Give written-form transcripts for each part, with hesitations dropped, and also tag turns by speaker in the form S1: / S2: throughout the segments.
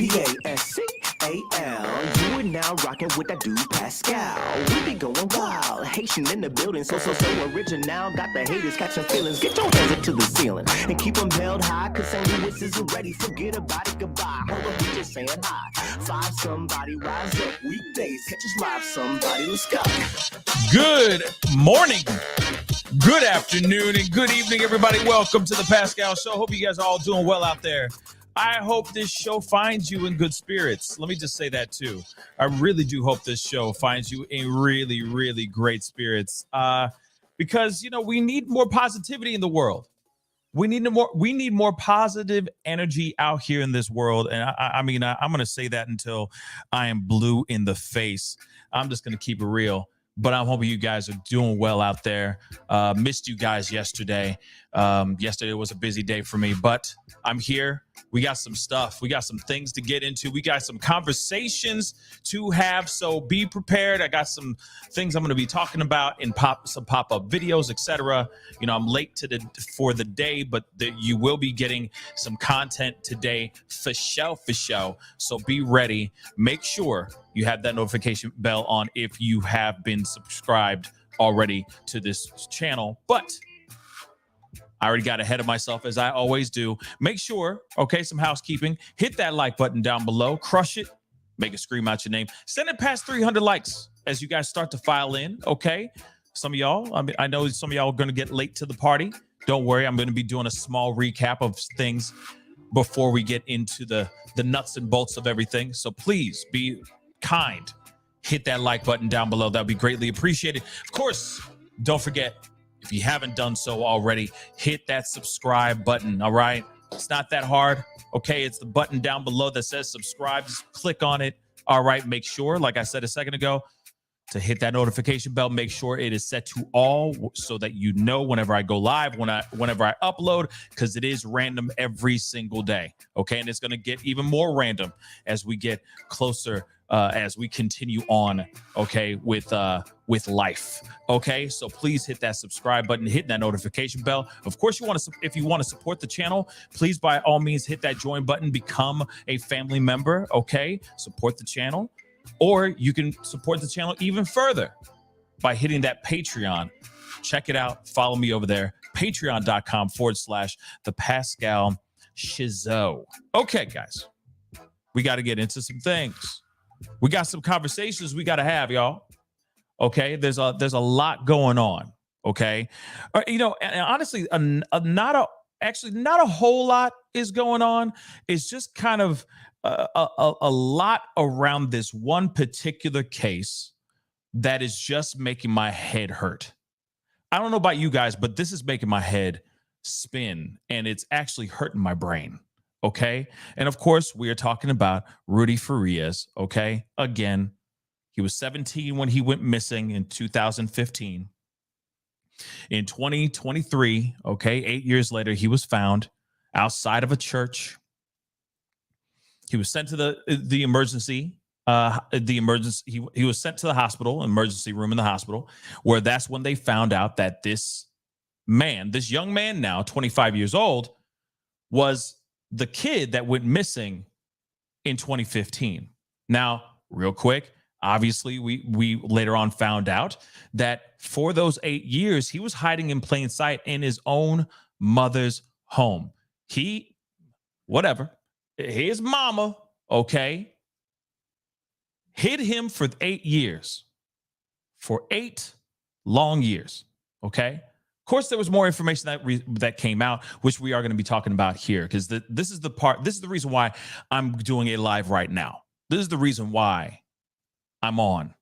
S1: Pascal. You are now rocking with that dude Pascal. We be going wild, Haitian in the building, so original. Got the haters catching feelings. Get your hands up to the ceiling and keep them held high, cause St. Louis is ready. Forget about it, goodbye. Hold up, we just saying hi. Five somebody, rise up. Weekdays, catch us live, somebody. Let's go.
S2: Good morning, good afternoon, and good evening, everybody. Welcome to the Pascal Show. Hope you guys are all doing well out there. I hope this show finds you in good spirits. Let me just say that too. I really do hope this show finds you in really, really great spirits. Because, you know, we need more positivity in the world. We need more positive energy out here in this world. And I'm going to say that until I am blue in the face. I'm just going to keep it real. But I'm hoping you guys are doing well out there. Missed you guys yesterday. Yesterday was a busy day for me, but I'm here. We got some stuff. We got some things to get into. We got some conversations to have, so be prepared. I got some things I'm going to be talking about in some pop-up videos, etc. You know, I'm late for the day, but you will be getting some content today for show. So be ready. Make sure you have that notification bell on if you have been subscribed already to this channel. But I already got ahead of myself, as I always do. Make sure, okay, some housekeeping. Hit that like button down below. Crush it. Make it scream out your name. Send it past 300 likes as you guys start to file in, okay? Some of y'all, I know some of y'all are going to get late to the party. Don't worry. I'm going to be doing a small recap of things before we get into the nuts and bolts of everything. So please be kind. Hit that like button down below. That would be greatly appreciated. Of course, don't forget, if you haven't done so already, hit that subscribe button, all right? It's not that hard, okay? It's the button down below that says subscribe. Just click on it, all right? Make sure, like I said a second ago, to hit that notification bell. Make sure it is set to all so that you know whenever I go live, whenever I upload, because it is random every single day, okay? And it's going to get even more random as we get closer, as we continue on, okay, with life, okay? So please hit that subscribe button, hit that notification bell. Of course, if you want to support the channel, please by all means hit that join button, become a family member, okay? Support the channel, or you can support the channel even further by hitting that Patreon. Check it out. Follow me over there, patreon.com/thepascalshow. Okay, guys, we got to get into some things. We got some conversations we got to have, y'all. Okay, there's a lot going on. Okay, you know, and honestly, not a whole lot is going on. It's just kind of a lot around this one particular case that is just making my head hurt. I don't know about you guys, but this is making my head spin, and it's actually hurting my brain. Okay. And of course, we are talking about Rudy Farias. Okay. Again, he was 17 when he went missing in 2015. In 2023, okay, 8 years later, he was found outside of a church. He was sent to the emergency. He was sent to the hospital, emergency room in the hospital, where that's when they found out that this young man, now 25 years old, was the kid that went missing in 2015. Now, real quick, obviously, we later on found out that for those 8 years, he was hiding in plain sight in his own mother's home. His mama, okay, hid him for 8 years. For 8 long years, okay? Of course, there was more information that came out, which we are going to be talking about here, because this is the reason why I'm doing it live right now. This is the reason why I'm on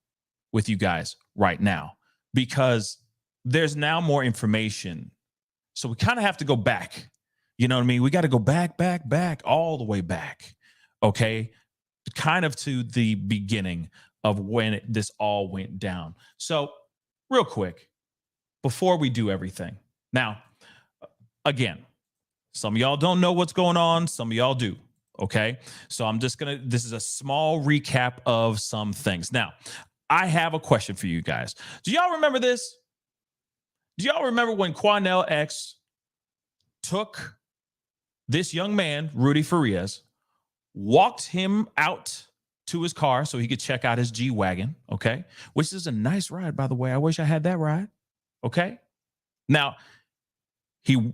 S2: with you guys right now, because there's now more information. So we kind of have to go back. You know what I mean? We got to go back, all the way back. Okay. Kind of to the beginning of when this all went down. So real quick, before we do everything. Now, again, some of y'all don't know what's going on. Some of y'all do. Okay. So this is a small recap of some things. Now, I have a question for you guys. Do y'all remember this? Do y'all remember when Quanell X took this young man, Rudy Farias, walked him out to his car so he could check out his G-Wagon, okay? Which is a nice ride, by the way. I wish I had that ride, okay? Now, he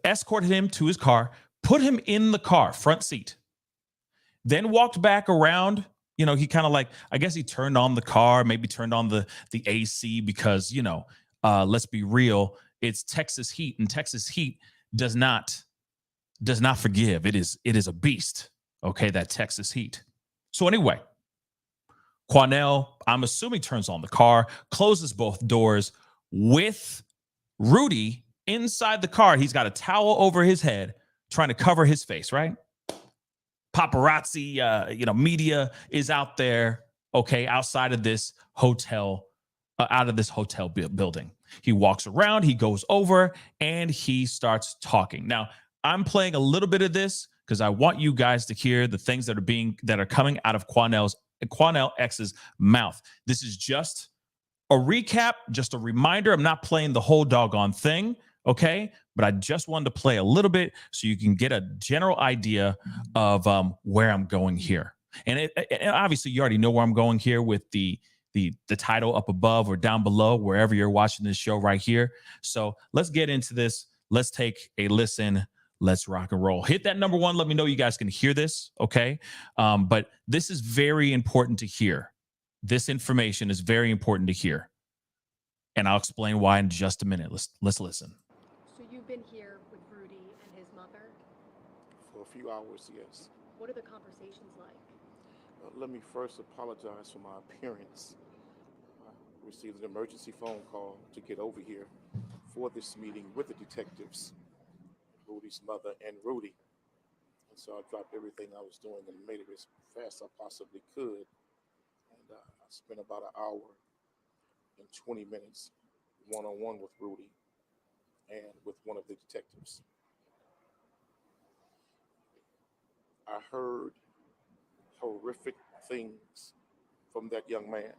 S2: escorted him to his car, put him in the car, front seat, then walked back around. You know, he kind of like, I guess he turned on the car, maybe turned on the AC because, you know, let's be real, it's Texas heat, and Texas heat does not forgive. It is a beast, okay, that Texas heat. So anyway, Quanell, I'm assuming, turns on the car, closes both doors with Rudy inside the car. He's got a towel over his head trying to cover his face, right? Paparazzi, media is out there, okay, outside of this hotel, building. He walks around, he goes over, and he starts talking. Now, I'm playing a little bit of this because I want you guys to hear the things that are coming out of Quanell X's mouth. This is just a recap, just a reminder. I'm not playing the whole doggone thing, okay? But I just wanted to play a little bit so you can get a general idea of where I'm going here. And obviously, you already know where I'm going here with the title up above or down below, wherever you're watching this show right here. So let's get into this. Let's take a listen. Let's rock and roll. Hit that number one. Let me know you guys can hear this, okay? But this is very important to hear. This information is very important to hear. And I'll explain why in just a minute. Let's listen.
S3: So you've been here with Rudy and his mother?
S4: For a few hours, yes.
S3: What are the conversations like?
S4: Let me first apologize for my appearance. I received an emergency phone call to get over here for this meeting with the detectives, Rudy's mother and Rudy. And so I dropped everything I was doing and made it as fast as I possibly could. And I spent about an hour and 20 minutes one-on-one with Rudy and with one of the detectives. I heard horrific things from that young man.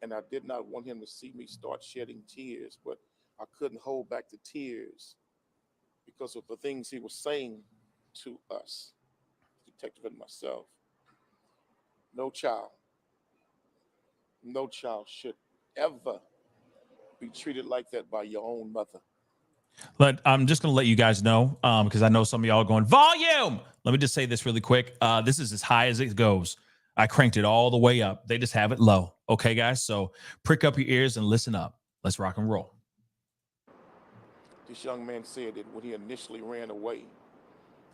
S4: And I did not want him to see me start shedding tears, but I couldn't hold back the tears because of the things he was saying to us, the detective and myself. No child should ever be treated like that by your own mother.
S2: But I'm just going to let you guys know, because I know some of y'all are going, volume! Let me just say this really quick. This is as high as it goes. I cranked it all the way up. They just have it low. Okay, guys? So prick up your ears and listen up. Let's rock and roll.
S4: This young man said that when he initially ran away,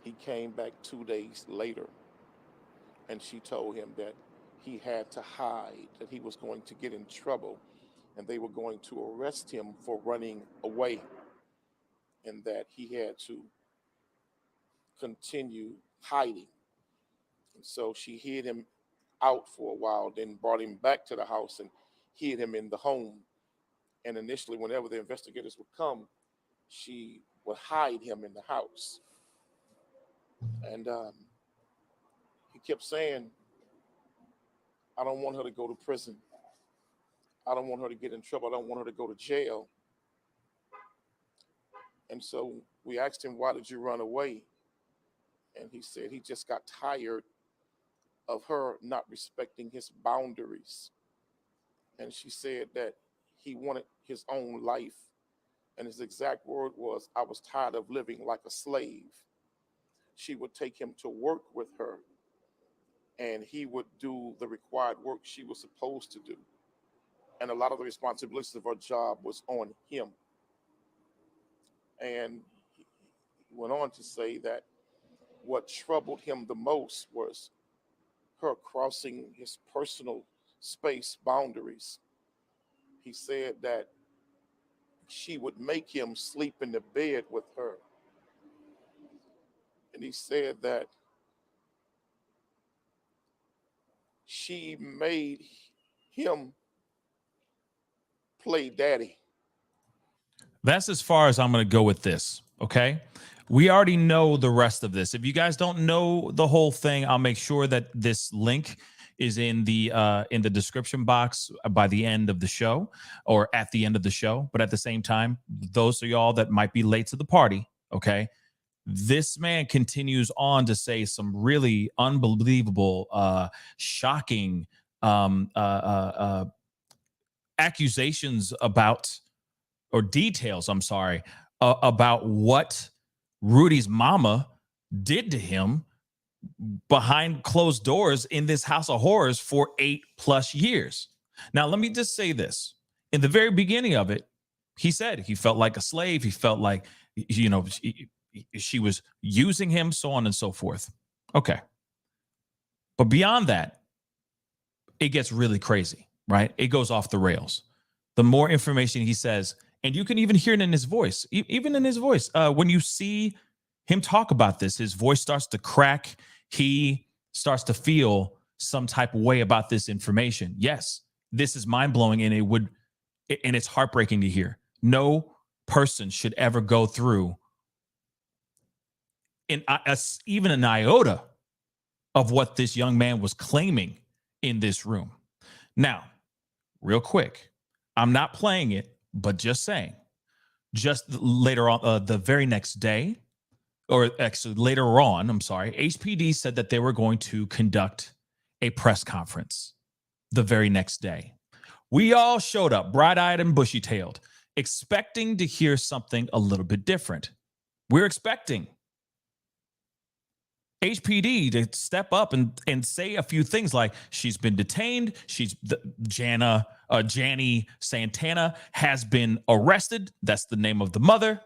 S4: he came back 2 days later, and she told him that he had to hide, that he was going to get in trouble, and they were going to arrest him for running away, and that he had to continue hiding. And so she hid him out for a while, then brought him back to the house and hid him in the home. And initially, whenever the investigators would come, she would hide him in the house. And he kept saying, I don't want her to go to prison. I don't want her to get in trouble. I don't want her to go to jail. And so we asked him, why did you run away? And he said he just got tired of her not respecting his boundaries. And she said that he wanted his own life. And his exact word was, I was tired of living like a slave. She would take him to work with her, and he would do the required work she was supposed to do. And a lot of the responsibilities of her job was on him. And he went on to say that what troubled him the most was her crossing his personal space boundaries. He said that she would make him sleep in the bed with her. And he said that she made him play daddy.
S2: That's as far as I'm going to go with this, okay? We already know the rest of this. If you guys don't know the whole thing, I'll make sure that this link is in the description box by the end of the show or at the end of the show. But at the same time, those of y'all that might be late to the party, okay, this man continues on to say some really unbelievable, shocking accusations about, or details, I'm sorry, about what Rudy's mama did to him behind closed doors in this house of horrors for 8+ years. Now, let me just say this. In the very beginning of it, he said he felt like a slave. He felt like, she was using him, so on and so forth. Okay. But beyond that, it gets really crazy, right? It goes off the rails. The more information he says, and you can even hear it in his voice, even in his voice. When you see him talk about this, his voice starts to crack. He starts to feel some type of way about this information. Yes, this is mind-blowing, and it's heartbreaking to hear. No person should ever go through even an iota of what this young man was claiming in this room. Now, real quick, I'm not playing it, but just saying, just later on, the very next day, or actually later on, I'm sorry, HPD said that they were going to conduct a press conference the very next day. We all showed up, bright-eyed and bushy-tailed, expecting to hear something a little bit different. We're expecting HPD to step up and say a few things like she's been detained, Janny Santana has been arrested. That's the name of the mother.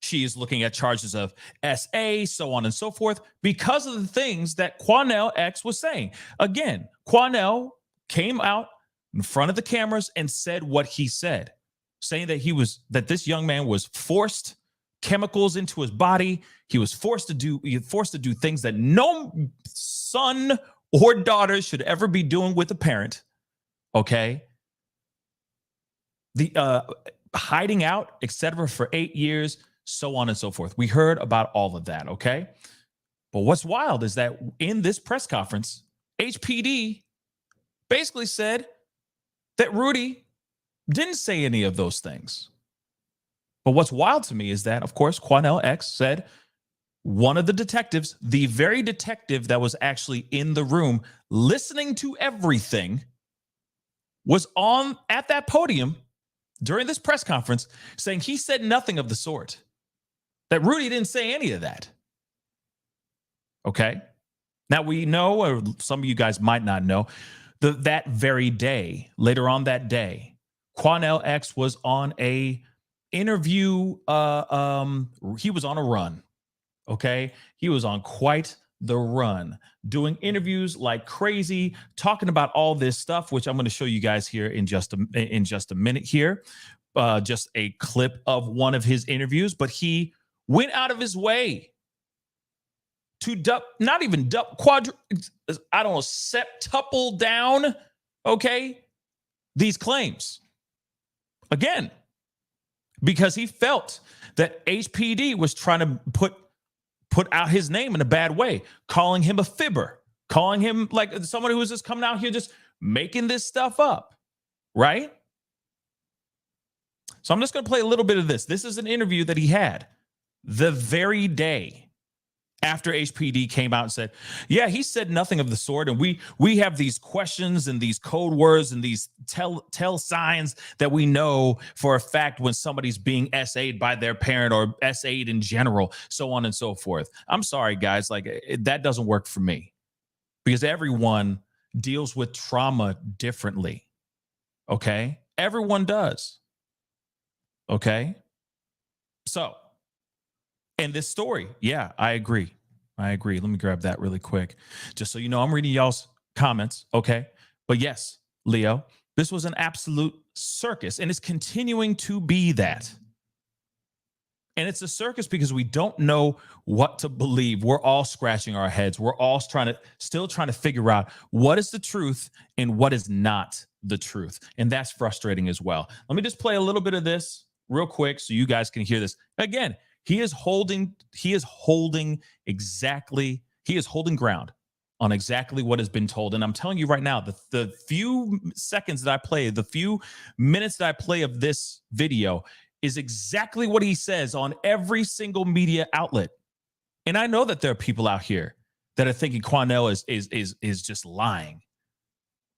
S2: She is looking at charges of SA, so on and so forth, because of the things that Quanell X was saying. Again, Quanell came out in front of the cameras and said what he said, saying that this young man was forced chemicals into his body. He was forced to do things that no son or daughter should ever be doing with a parent. Okay. The hiding out, etc., for 8 years, so on and so forth. We heard about all of that. Okay. But what's wild is that in this press conference, HPD basically said that Rudy didn't say any of those things. But what's wild to me is that, of course, Quanell X said one of the detectives, the very detective that was actually in the room listening to everything, was on at that podium during this press conference saying he said nothing of the sort, that Rudy didn't say any of that. Okay. Now we know, or some of you guys might not know, that very day, later on that day, Quanell X was on a interview. He was on a run. Okay. He was on quite the run, doing interviews like crazy, talking about all this stuff, which I'm going to show you guys here in just a minute here. Just a clip of one of his interviews, but he went out of his way to septuple down, okay, these claims. Again, because he felt that HPD was trying to put out his name in a bad way, calling him a fibber, calling him like someone who was just coming out here just making this stuff up, right? So I'm just going to play a little bit of this. This is an interview that he had the very day after HPD came out and said, yeah, he said nothing of the sort. And we have these questions and these code words and these tell signs that we know for a fact when somebody's being SA'd by their parent or SA'd in general, so on and so forth. I'm sorry, guys, that doesn't work for me, because everyone deals with trauma differently. Okay. Everyone does. Okay. So, and this story, yeah, I agree. Let me grab that really quick, just so you know, I'm reading y'all's comments. Okay. But yes, Leo, this was an absolute circus, and it's continuing to be that. And it's a circus because we don't know what to believe. We're all scratching our heads. We're all still trying to figure out what is the truth and what is not the truth. And that's frustrating as well. Let me just play a little bit of this real quick so you guys can hear this. Again, he is holding ground on exactly what has been told. And I'm telling you right now, the few seconds that I play, the few minutes that I play of this video is exactly what he says on every single media outlet. And I know that there are people out here that are thinking Quanell is just lying.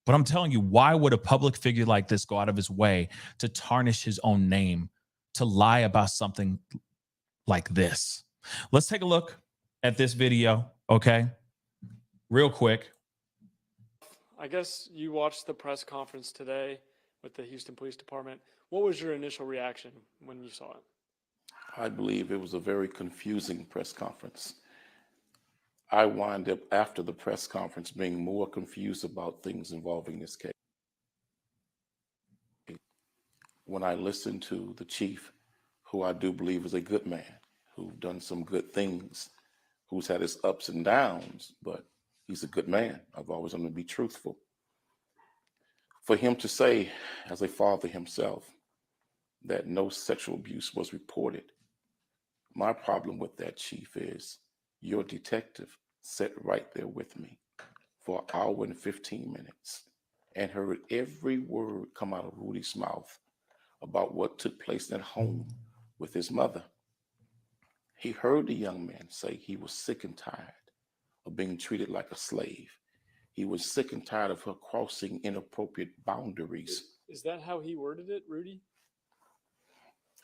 S2: But I'm telling you, why would a public figure like this go out of his way to tarnish his own name, to lie about something like this? Let's take a look at this video, okay? Real quick.
S5: I guess you watched the press conference today with the Houston Police Department. What was your initial reaction when you saw it?
S4: I believe it was a very confusing press conference. I wind up after the press conference being more confused about things involving this case. When I listened to the chief, who I do believe is a good man, who's done some good things, who's had his ups and downs, but he's a good man. I've always wanted to be truthful. For him to say, as a father himself, that no sexual abuse was reported, my problem with that, chief, is your detective sat right there with me for an hour and 15 minutes and heard every word come out of Rudy's mouth about what took place at home with his mother. He heard the young man say he was sick and tired of being treated like a slave. He was sick and tired of her crossing inappropriate boundaries.
S5: Is that how he worded it, Rudy?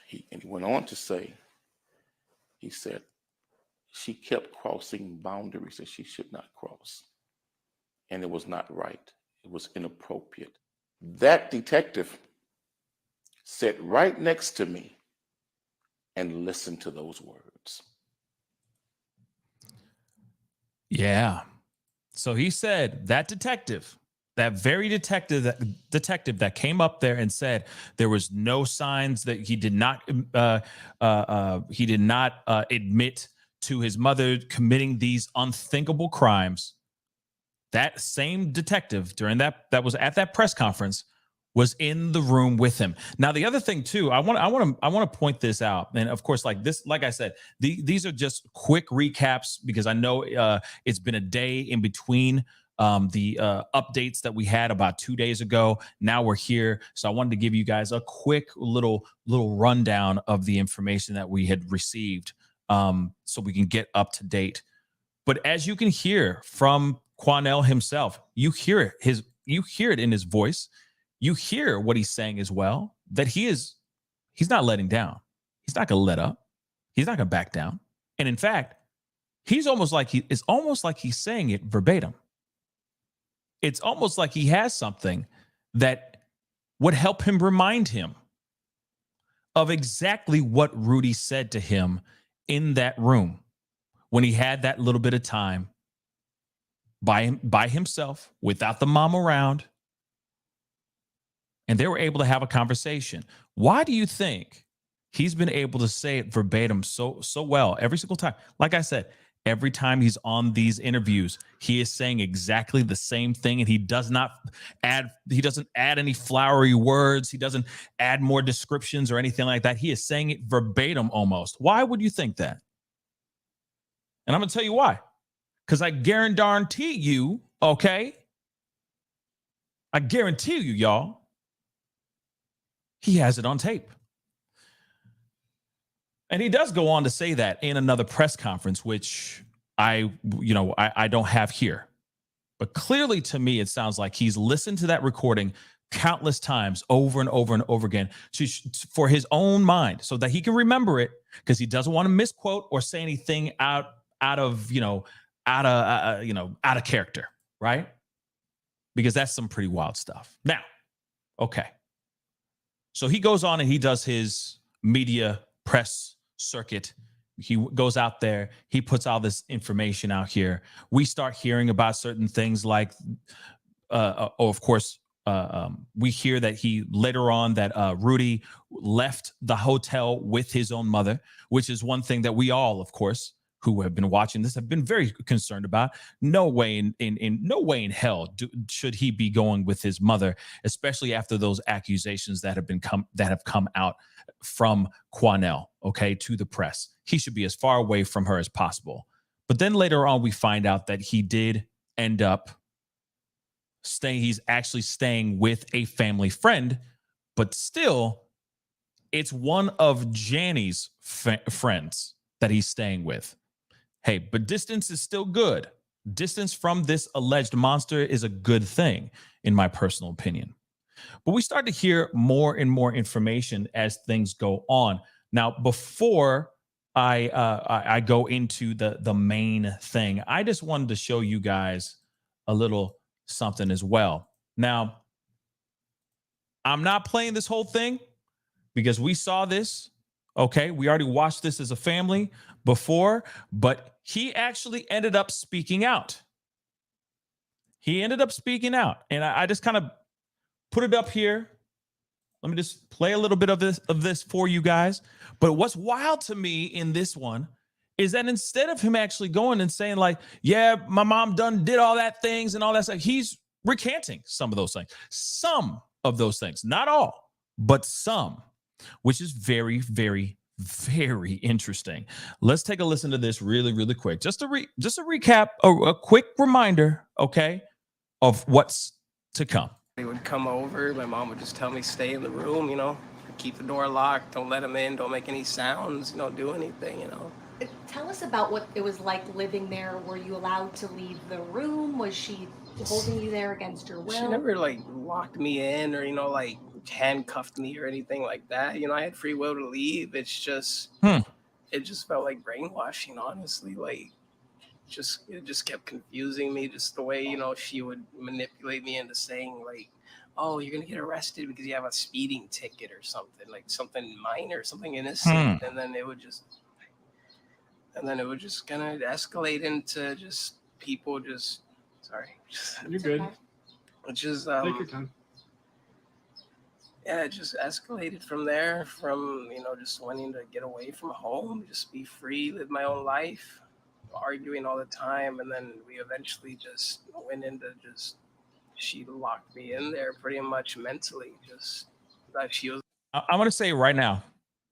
S4: He went on to say, he said, she kept crossing boundaries that she should not cross. And it was not right. It was inappropriate. That detective sat right next to me and listened to those words.
S2: Yeah. So he said that detective, that very detective that came up there and said there was no signs that he did not admit to his mother committing these unthinkable crimes. That same detective during that was at that press conference was in the room with him. Now, the other thing too, I want to point this out. And of course, like I said, these are just quick recaps because I know it's been a day in between the updates that we had about 2 days ago. Now we're here. So I wanted to give you guys a quick little rundown of the information that we had received so we can get up to date. But as you can hear from Quanell himself, you hear it in his voice. You hear what he's saying as well, that he's not letting down. He's not going to let up. He's not going to back down. And in fact, it's almost like he's saying it verbatim. It's almost like he has something that would help him remind him of exactly what Rudy said to him in that room when he had that little bit of time by himself without the mom around. And they were able to have a conversation. Why do you think he's been able to say it verbatim so well every single time? Like I said, every time he's on these interviews, he is saying exactly the same thing, and he doesn't add any flowery words. He doesn't add more descriptions or anything like that. He is saying it verbatim almost. Why would you think that? And I'm going to tell you why. Because I guarantee you, okay? I guarantee you, y'all, he has it on tape. And he does go on to say that in another press conference, which I don't have here. But clearly to me, it sounds like he's listened to that recording countless times over and over and over again for his own mind so that he can remember it, because he doesn't want to misquote or say anything out of character, right? Because that's some pretty wild stuff. Now, okay. So he goes on and he does his media press circuit. He goes out there. He puts all this information out here. We start hearing about certain things like, of course, we hear that he later on that Rudy left the hotel with his own mother, which is one thing that we all, of course, who have been watching this have been very concerned about. No way in hell should he be going with his mother, especially after those accusations that have come out from Quanell, okay, to the press. He should be as far away from her as possible. But then later on, we find out that he did end up staying. He's actually staying with a family friend, but still it's one of Janny's friends that he's staying with. Hey, but distance is still good. Distance from this alleged monster is a good thing, in my personal opinion. But we start to hear more and more information as things go on. Now, before I go into the main thing, I just wanted to show you guys a little something as well. Now, I'm not playing this whole thing because we saw this. Okay, we already watched this as a family before, but he actually ended up speaking out. He ended up speaking out, and I just kind of put it up here. Let me just play a little bit of this for you guys. But what's wild to me in this one is that instead of him actually going and saying like, yeah, my mom did all that things and all that stuff, he's recanting some of those things. Some of those things, not all, but some, which is very, very, very interesting. Let's take a listen to this really, really quick. Just to recap, a quick reminder, okay, of what's to come.
S6: They would come over. My mom would just tell me, stay in the room, you know, keep the door locked, don't let them in, don't make any sounds, you know, do anything, you know.
S3: Tell us about what it was like living there. Were you allowed to leave the room? Was she holding you there against your will?
S6: She never, like, locked me in or, you know, like, handcuffed me or anything like that. You know, I had free will to leave. It's just, it just felt like brainwashing, honestly. Like, it just kept confusing me, just the way, you know, she would manipulate me into saying like, oh, you're gonna get arrested because you have a speeding ticket or something, like something minor, something innocent. And then it would just kind of escalate into just people just
S5: You're good.
S6: It just
S5: Take your time.
S6: yeah, it just escalated from there, from, you know, just wanting to get away from home, just be free, live my own life, arguing all the time. And then we eventually just went into she locked me in there pretty much mentally, just that she was.
S2: I want to say right now,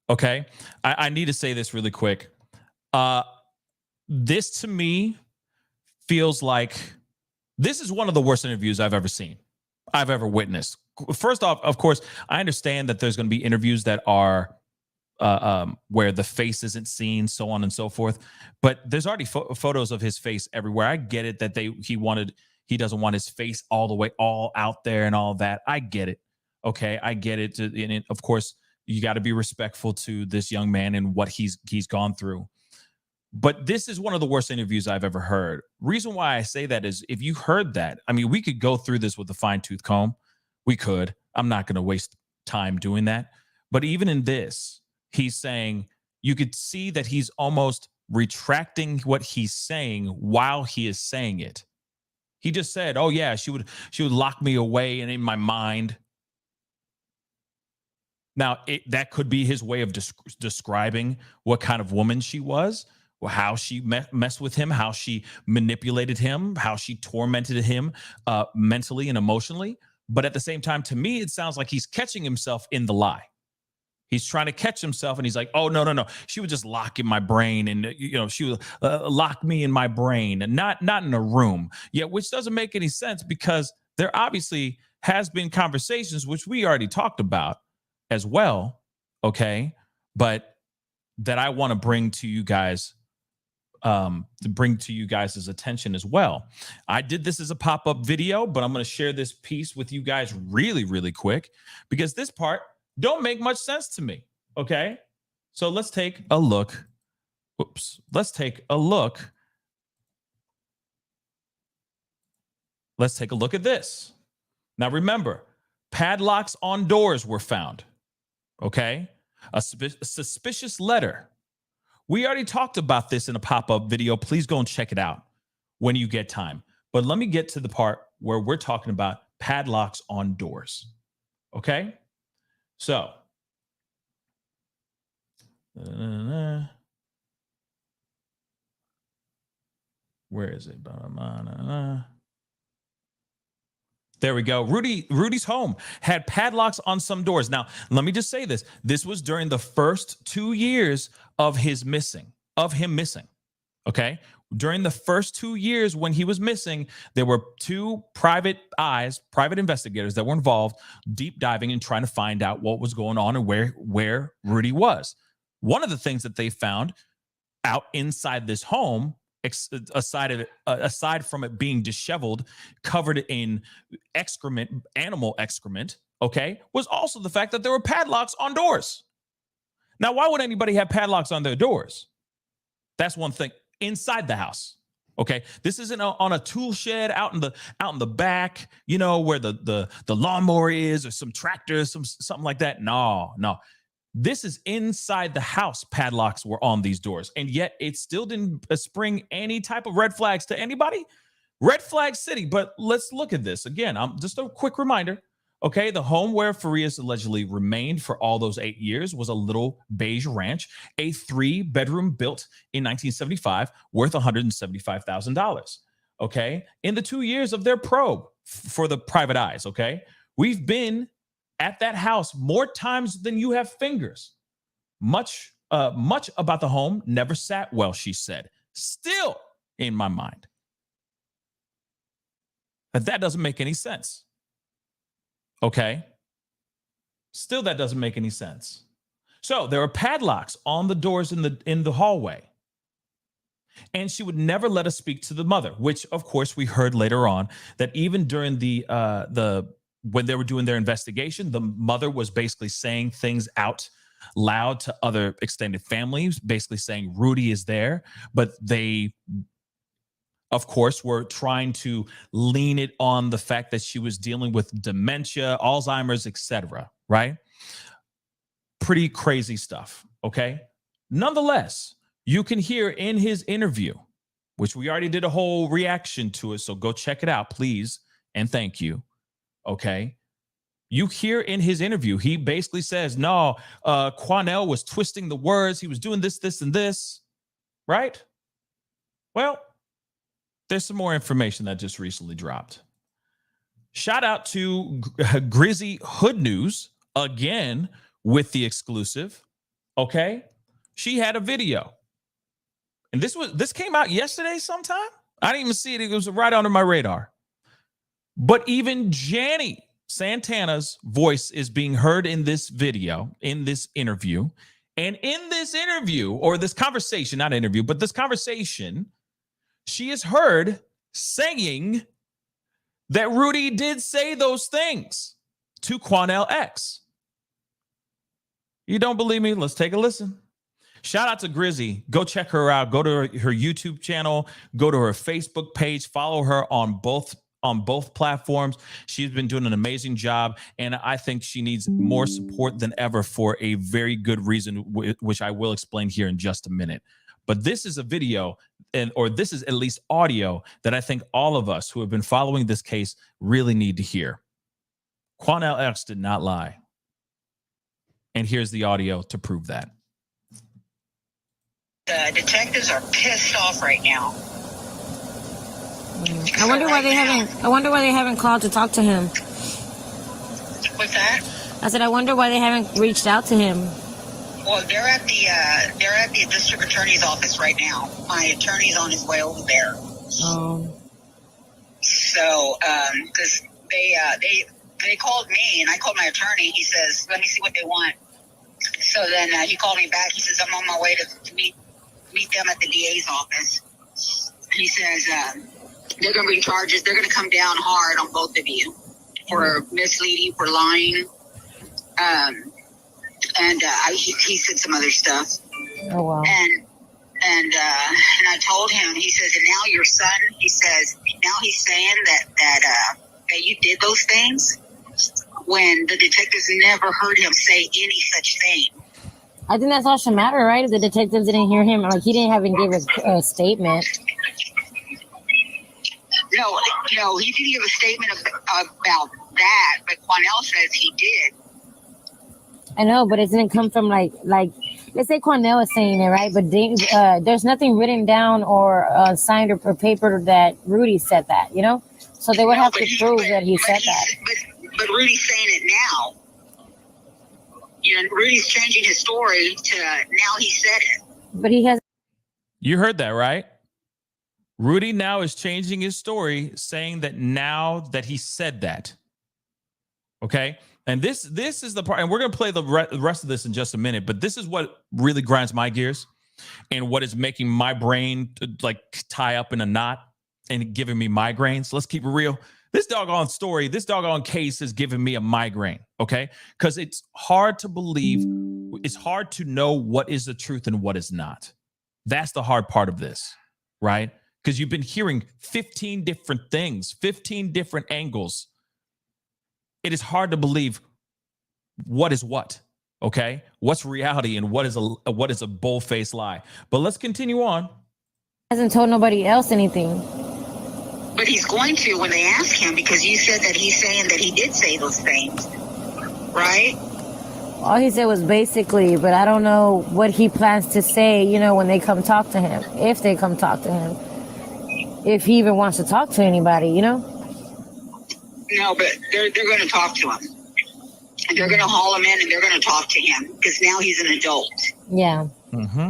S2: okay, I need to say this really quick. This to me feels like this is one of the worst interviews I've ever seen, I've ever witnessed. First off, of course, I understand that there's going to be interviews that are where the face isn't seen, so on and so forth. But there's already photos of his face everywhere. I get it that he doesn't want his face all out there and all that. I get it. Okay, I get it. And of course, you got to be respectful to this young man and what he's gone through. But this is one of the worst interviews I've ever heard. Reason why I say that is if you heard that, I mean, we could go through this with a fine-tooth comb. We could. I'm not going to waste time doing that. But even in this, he's saying, you could see that he's almost retracting what he's saying while he is saying it. He just said, oh yeah, she would lock me away and in my mind. Now, that could be his way of describing what kind of woman she was, or how she messed with him, how she manipulated him, how she tormented him mentally and emotionally. But at the same time, to me, it sounds like he's catching himself in the lie. He's trying to catch himself, and he's like, oh, no. She would just lock in my brain, and, you know, she would lock me in my brain, and not in a room. Yeah, which doesn't make any sense, because there obviously has been conversations, which we already talked about as well, okay? But that I want to bring to you guys, as attention as well. I did this as a pop-up video, but I'm going to share this piece with you guys really, really quick, because this part don't make much sense to me. Okay, so let's take a look. Let's take a look at this. Now remember, padlocks on doors were found. Okay, a suspicious letter. We already talked about this in a pop-up video. Please go and check it out when you get time. But let me get to the part where we're talking about padlocks on doors. Okay? So, where is it? There we go. Rudy's home had padlocks on some doors. Now, let me just say this. This was during the first 2 years of him missing. Okay? During the first 2 years when he was missing, there were 2 private investigators that were involved, deep diving and trying to find out what was going on and where Rudy was. One of the things that they found out inside this home, aside from it being disheveled, covered in excrement, animal excrement, okay, was also the fact that there were padlocks on doors. Now, why would anybody have padlocks on their doors? That's one thing. Inside the house, okay. This isn't on a tool shed out in the back, you know, where the lawnmower is, or some tractor, something like that. No. This is inside the house. Padlocks were on these doors, and yet it still didn't spring any type of red flags to anybody. Red flag city. But let's look at this again. Just a quick reminder. Okay, the home where Farias allegedly remained for all those 8 years was a little beige ranch, a 3-bedroom built in 1975, worth $175,000. Okay, in the 2 years of their probe for the private eyes, okay, we've been at that house more times than you have fingers. Much about the home never sat well, she said. Still in my mind. But that doesn't make any sense. Okay. Still, that doesn't make any sense. So there are padlocks on the doors in the hallway. And she would never let us speak to the mother, which of course we heard later on that even during when they were doing their investigation, the mother was basically saying things out loud to other extended families, basically saying Rudy is there, but they, of course, were trying to lean it on the fact that she was dealing with dementia, Alzheimer's, etc. Right? Pretty crazy stuff. Okay. Nonetheless, you can hear in his interview, which we already did a whole reaction to it, so go check it out, please, and thank you. Okay. You hear in his interview, he basically says, no, Quanell was twisting the words. He was doing this, and this. Right? Well, there's some more information that just recently dropped. Shout out to Grizzy Hood News again with the exclusive. Okay. She had a video. And this came out yesterday sometime. I didn't even see it. It was right under my radar. But even Janny Santana's voice is being heard in this video, in this interview. And in this interview, or this conversation, not interview, but this conversation, she is heard saying that Rudy did say those things to Quanell X. You don't believe me? Let's take a listen. Shout out to Grizzy. Go check her out. Go to her YouTube channel. Go to her Facebook page. Follow her on both platforms. She's been doing an amazing job, and I think she needs more support than ever for a very good reason, which I will explain here in just a minute. But this is a video, or this is at least audio, that I think all of us who have been following this case really need to hear. Quanell X did not lie. And here's the audio to prove that.
S7: The detectives are pissed off right now.
S8: I wonder why they haven't called to talk to him.
S7: What's that?
S8: I said I wonder why they haven't reached out to him.
S7: Well, they're at the district attorney's office right now. My attorney's on his way over there.
S8: Oh.
S7: So, because they called me and I called my attorney. He says, "Let me see what they want." So then he called me back. He says, "I'm on my way to meet them at the DA's office." He says they're going to bring charges. They're going to come down hard on both of you for misleading, for lying. He said some other stuff.
S8: Oh wow.
S7: And I told him. He says, "And now your son," he says, "now he's saying that you did those things," when the detectives never heard him say any such thing.
S8: I think that's all should matter, right? If the detectives didn't hear him, like he didn't even give a statement.
S7: No, he didn't give a statement about that, but Quanell says he did.
S8: I know, but it didn't come from like let's say Quanell is saying it, right? But there's nothing written down or signed or paper that Rudy said that, you know? So they would have to prove that he said that.
S7: But Rudy's saying it now. You know, Rudy's changing his story to now he said it.
S8: But he has.
S2: You heard that, right? Rudy now is changing his story, saying that now that he said that. Okay. And this is the part, and we're going to play the rest of this in just a minute, but this is what really grinds my gears and what is making my brain like tie up in a knot and giving me migraines. Let's keep it real. This doggone story, this doggone case is giving me a migraine, okay? Because it's hard to believe, it's hard to know what is the truth and what is not. That's the hard part of this, right? Because you've been hearing 15 different things, 15 different angles. It is hard to believe what is what, okay? What's reality and what is a bull-faced lie. But let's continue on.
S8: Hasn't told nobody else anything.
S7: But he's going to when they ask him, because you said that he's saying that he did say those things, right?
S8: All he said was basically, but I don't know what he plans to say, you know, when they come talk to him, if they come talk to him, if he even wants to talk to anybody, you know?
S7: No, but they're going to talk to him. And they're going to haul him in and they're going to talk to him because now he's an adult.
S8: Yeah.
S2: Mm-hmm.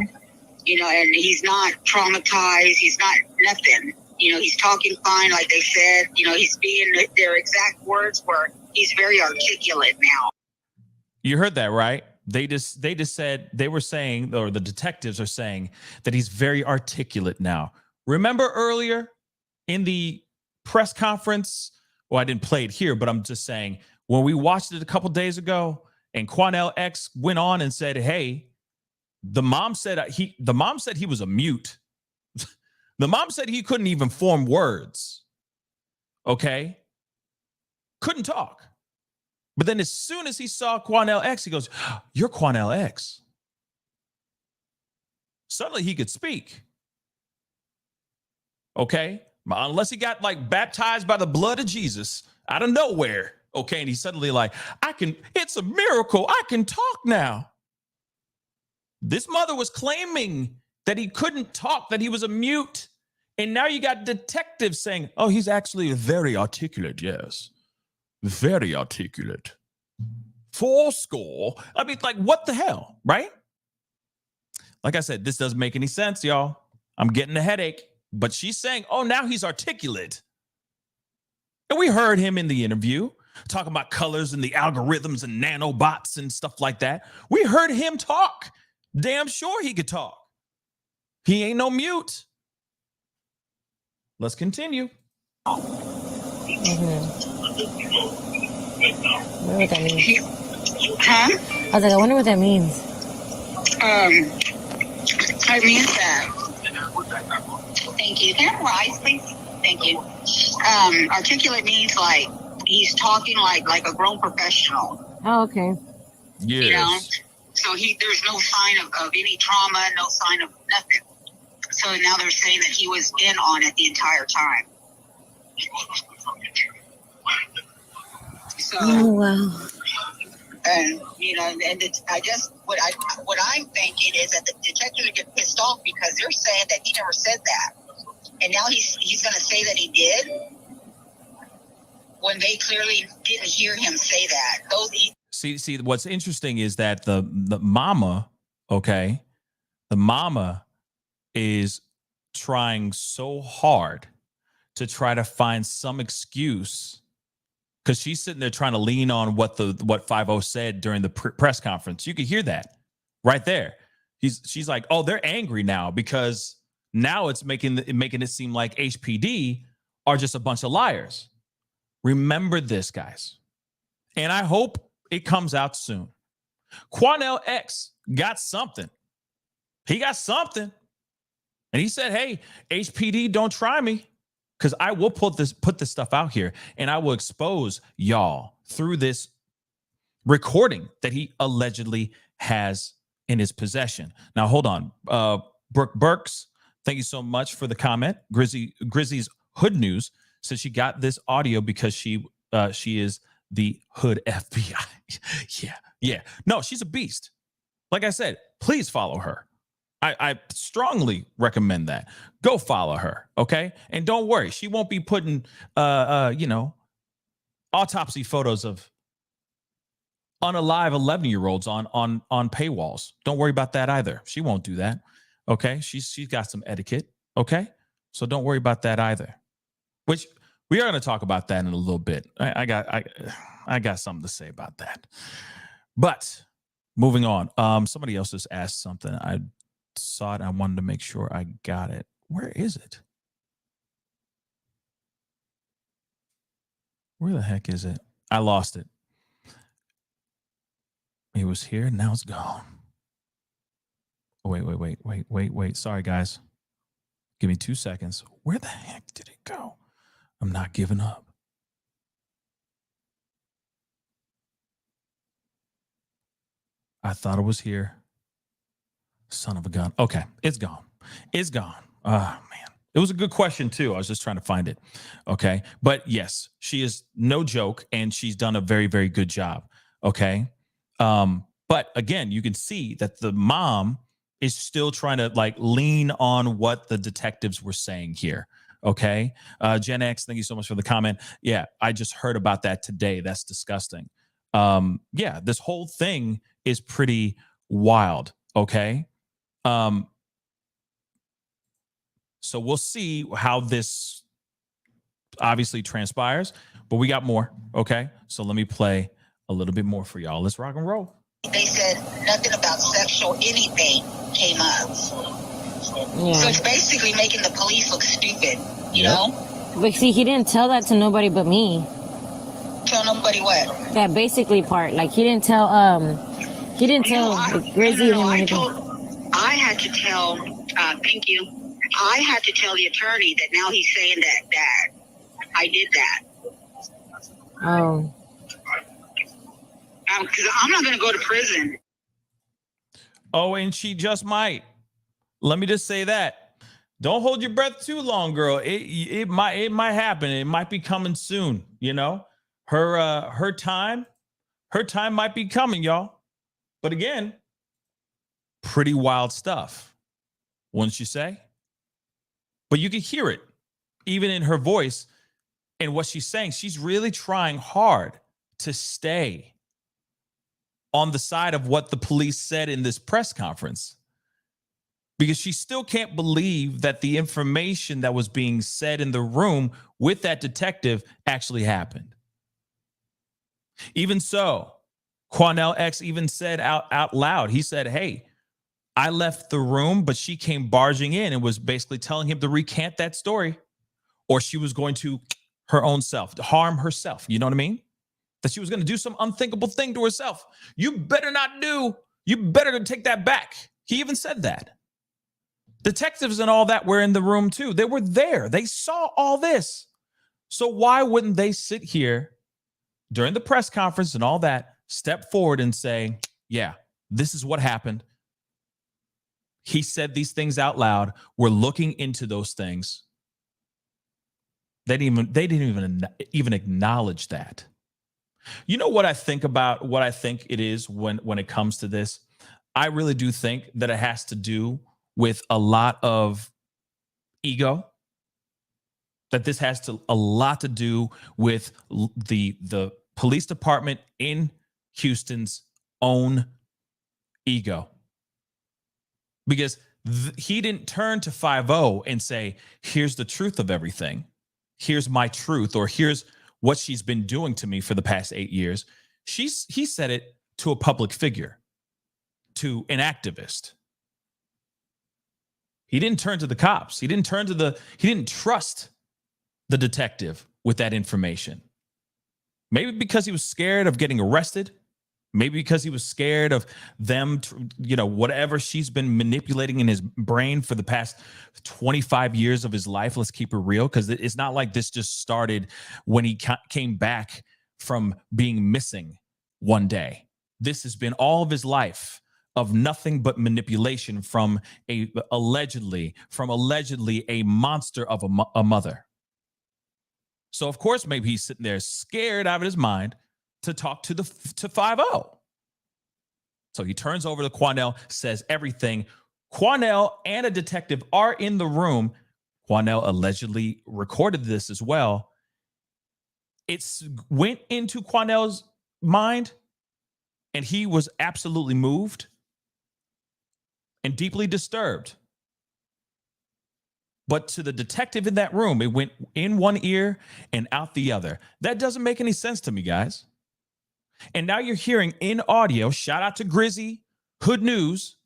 S7: You know, and he's not traumatized. He's not nothing. You know, he's talking fine, like they said. You know, he's being their exact words were he's very articulate now.
S2: You heard that, right? They just said, they were saying, or the detectives are saying that he's very articulate now. Remember earlier in the press conference? Well, I didn't play it here, but I'm just saying when we watched it a couple days ago and Quanell X went on and said, hey, the mom said he was a mute. The mom said he couldn't even form words. Okay. Couldn't talk. But then as soon as he saw Quanell X, he goes, you're Quanell X. Suddenly he could speak. Okay. Unless he got like baptized by the blood of Jesus out of nowhere. Okay. And he's suddenly like, it's a miracle. I can talk now. This mother was claiming that he couldn't talk, that he was a mute. And now you got detectives saying, oh, he's actually very articulate. Yes. Very articulate. 80. I mean, like, what the hell, right? Like I said, this doesn't make any sense, y'all. I'm getting a headache. But she's saying, oh, now he's articulate. And we heard him in the interview talking about colors and the algorithms and nanobots and stuff like that. We heard him talk. Damn sure he could talk. He ain't no mute. Let's continue.
S8: Mm-hmm. I wonder what that means.
S7: Huh?
S8: I was like, I wonder what that means.
S7: I mean that. Thank you. Can I have rice, please? Thank you. Articulate means like he's talking like a grown professional.
S8: Oh, okay.
S2: Yes.
S7: You know? So there's no sign of any trauma, no sign of nothing. So now they're saying that he was in on it the entire time. So,
S8: Oh, wow.
S7: and you know, and I just what I'm thinking is that the detectives get pissed off because they're saying that he never said that, and now he's going to say that he did when they clearly didn't hear him say that.
S2: See, what's interesting is that the mama, okay, the mama is trying so hard to try to find some excuse because she's sitting there trying to lean on what 50 said during the press conference. You could hear that right there. She's like, oh, they're angry now because now it's making it seem like HPD are just a bunch of liars. Remember this, guys, and I hope it comes out soon. Quanell X got something. He got something. And he said, hey, HPD, don't try me because I will put this stuff out here and I will expose y'all through this recording that he allegedly has in his possession. Now, hold on. Brooke Burks, thank you so much for the comment. Grizzy's Hood News says she got this audio because she is the Hood FBI. Yeah. No, she's a beast. Like I said, please follow her. I strongly recommend that. Go follow her, okay? And don't worry, she won't be putting, autopsy photos of unalive 11-year-olds on paywalls. Don't worry about that either. She won't do that, okay? She's got some etiquette, okay? So don't worry about that either. Which we are going to talk about that in a little bit. I got something to say about that. But moving on. Somebody else just asked something. I saw it. I wanted to make sure I got it. Where is it? Where the heck is it? I lost it. It was here. Now it's gone. Wait. Sorry, guys. Give me 2 seconds. Where the heck did it go? I'm not giving up. I thought it was here. Son of a gun. Okay, it's gone. It's gone. Oh, man. It was a good question, too. I was just trying to find it. Okay. But yes, she is no joke, and she's done a very, very good job. Okay. But again, you can see that the mom is still trying to like lean on what the detectives were saying here. Okay. Gen X, thank you so much for the comment. Yeah, I just heard about that today. That's disgusting. Yeah, this whole thing is pretty wild. Okay. So we'll see how this obviously transpires, but we got more. Okay. So let me play a little bit more for y'all. Let's rock and roll.
S7: They said nothing about sexual anything came up.
S8: Yeah.
S7: So it's basically making the police look stupid, you know?
S8: But see, he didn't tell that to nobody but me.
S7: Tell nobody what?
S8: That basically part. Like he didn't tell Grizzly and anything.
S7: I had to tell, thank you. I had to tell the attorney that now he's saying that I did that.
S8: Oh.
S7: Because I'm not going to go to prison.
S2: Oh, and she just might. Let me just say that. Don't hold your breath too long, girl. It might happen. It might be coming soon. You know, her time might be coming, y'all. But again, pretty wild stuff, wouldn't you say? But you can hear it, even in her voice and what she's saying. She's really trying hard to stay on the side of what the police said in this press conference, because she still can't believe that the information that was being said in the room with that detective actually happened. Even so, Quanell X even said out loud, he said, hey, I left the room, but she came barging in and was basically telling him to recant that story, or she was going to her own self, to harm herself. You know what I mean? That she was going to do some unthinkable thing to herself. You better take that back. He even said that. Detectives and all that were in the room too. They were there. They saw all this. So why wouldn't they sit here during the press conference and all that, step forward and say, yeah, this is what happened. He said these things out loud. We're looking into those things. They didn't even acknowledge that. You know what I think about what I think it is when it comes to this? I really do think that it has to do with a lot of ego. That this has a lot to do with the police department in Houston's own ego. Because he didn't turn to 5-0 and say, here's the truth of everything. Here's my truth, or here's what she's been doing to me for the past 8 years. He said it to a public figure, to an activist. He didn't turn to the cops. He didn't trust the detective with that information. Maybe because he was scared of getting arrested. Maybe because he was scared of them, whatever she's been manipulating in his brain for the past 25 years of his life. Let's keep it real, because it's not like this just started when he came back from being missing one day. This has been all of his life of nothing but manipulation from allegedly a monster of a mother. So of course, maybe he's sitting there scared out of his mind to talk to 5-0. So he turns over to Quanell, says everything. Quanell and a detective are in the room. Quanell allegedly recorded this as well. It went into Quanell's mind, and he was absolutely moved and deeply disturbed. But to the detective in that room, it went in one ear and out the other. That doesn't make any sense to me, guys. And now you're hearing in audio, shout out to Grizzy, Hood News,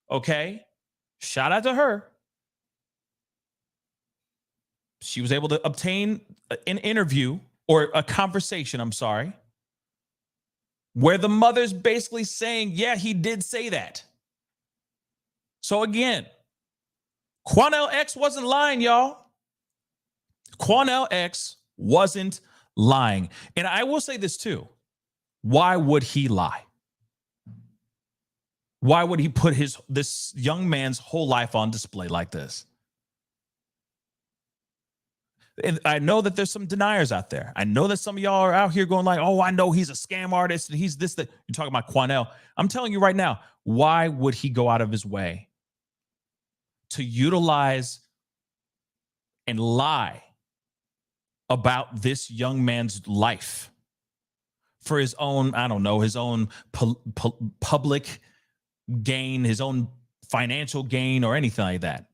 S2: okay? Shout out to her. She was able to obtain an interview or a conversation, I'm sorry, where the mother's basically saying, yeah, he did say that. So again, Quanell X wasn't lying, y'all. Quanell X wasn't lying. And I will say this too. Why would he lie? Why would he put this young man's whole life on display like this? And I know that there's some deniers out there. I know that some of y'all are out here going like, oh, I know he's a scam artist and he's this, that. You're talking about Quanell. I'm telling you right now, why would he go out of his way to utilize and lie about this young man's life for his own, I don't know, his own public gain, his own financial gain or anything like that?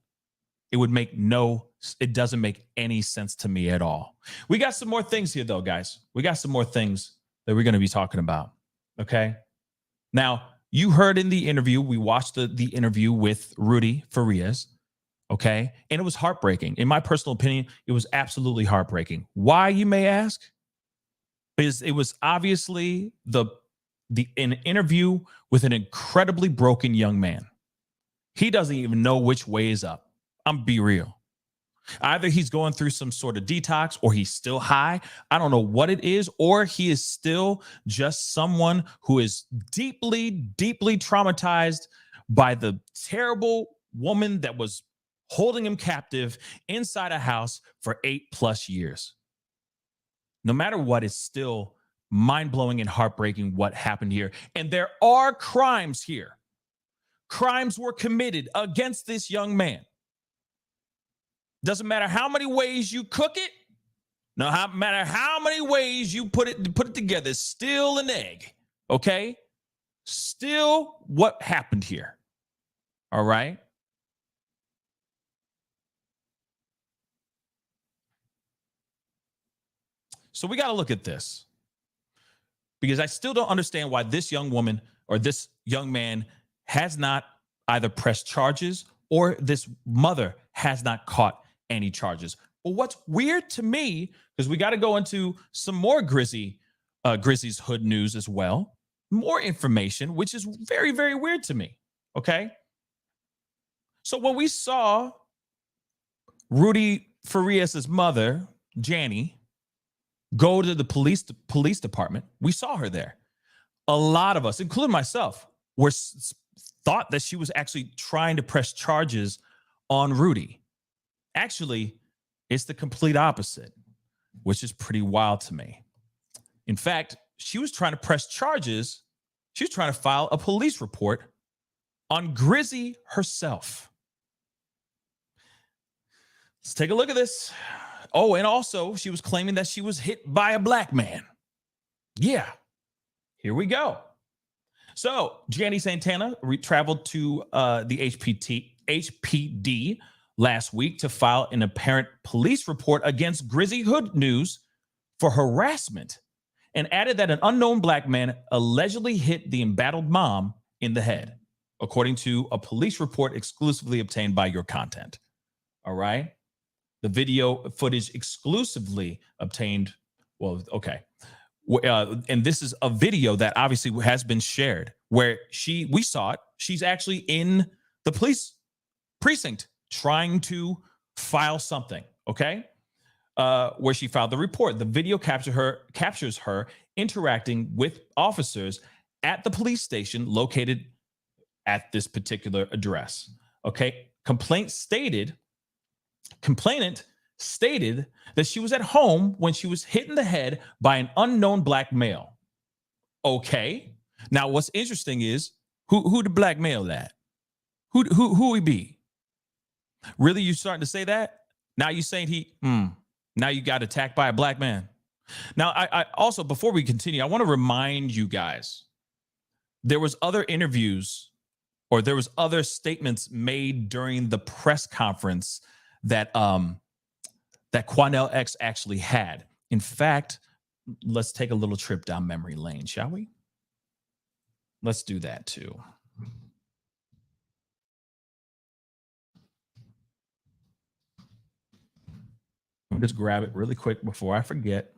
S2: It doesn't make any sense to me at all. We got some more things here though, guys. We got some more things that we're going to be talking about. Okay. Now, you heard in the interview, we watched the interview with Rudy Farias. Okay. And it was heartbreaking. In my personal opinion, it was absolutely heartbreaking. Why, you may ask? Because it was obviously an interview with an incredibly broken young man. He doesn't even know which way is up. I'm be real. Either he's going through some sort of detox or he's still high. I don't know what it is, or he is still just someone who is deeply, deeply traumatized by the terrible woman that was holding him captive inside a house for 8+ years. No matter what, it's still mind-blowing and heartbreaking what happened here. And there are crimes here. Crimes were committed against this young man. Doesn't matter how many ways you cook it, no matter how many ways you put it together, it's still an egg, okay? Still what happened here, all right? So we got to look at this because I still don't understand why this young woman or this young man has not either pressed charges or this mother has not caught any charges. But what's weird to me, because we got to go into some more Grizzy's Hood News as well, more information, which is very, very weird to me. Okay. So when we saw Rudy Farias' mother, Janny, go to the police department, we saw her there. A lot of us, including myself, thought that she was actually trying to press charges on Rudy. Actually, it's the complete opposite, which is pretty wild to me. In fact, she was trying to press charges. She was trying to file a police report on Grizzy herself. Let's take a look at this. Oh, and also she was claiming that she was hit by a black man. Yeah, here we go. So Janny Santana traveled to the HPD last week to file an apparent police report against Grizzy Hood News for harassment and added that an unknown black man allegedly hit the embattled mom in the head, according to a police report exclusively obtained by Your Content. All right. The video footage exclusively obtained. Well, okay. And this is a video that obviously has been shared where we saw it. She's actually in the police precinct trying to file something, okay? Where she filed the report. The video captures her interacting with officers at the police station located at this particular address, okay? Complainant stated that she was at home when she was hit in the head by an unknown black male. Okay. Now, what's interesting is who the black male at? Who he be? Really, you starting to say that? Now you saying now you got attacked by a black man. Now, I also, before we continue, I want to remind you guys, there was other interviews or there was other statements made during the press conference that that Quanell X actually had. In fact, let's take a little trip down memory lane, shall we? Let's do that too. Let me just grab it really quick before I forget.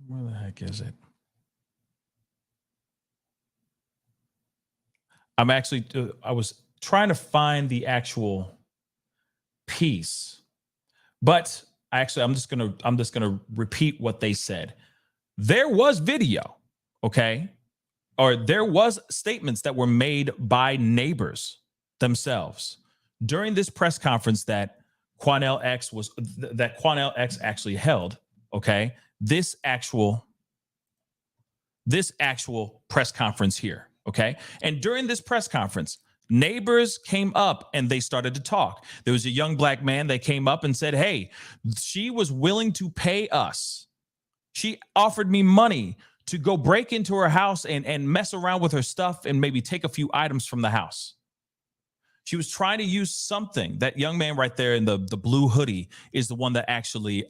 S2: Where the heck is it? I'm actually, I was trying to find the actual piece, but actually, I'm just gonna repeat what they said. There was video, okay, or there was statements that were made by neighbors themselves during this press conference that Quanell X actually held. Okay, this actual press conference here. Okay, and during this press conference, neighbors came up and they started to talk. There was a young black man that came up and said, "Hey, she was willing to pay us. She offered me money to go break into her house and mess around with her stuff and maybe take a few items from the house." She was trying to use something. That young man right there in the blue hoodie is the one that actually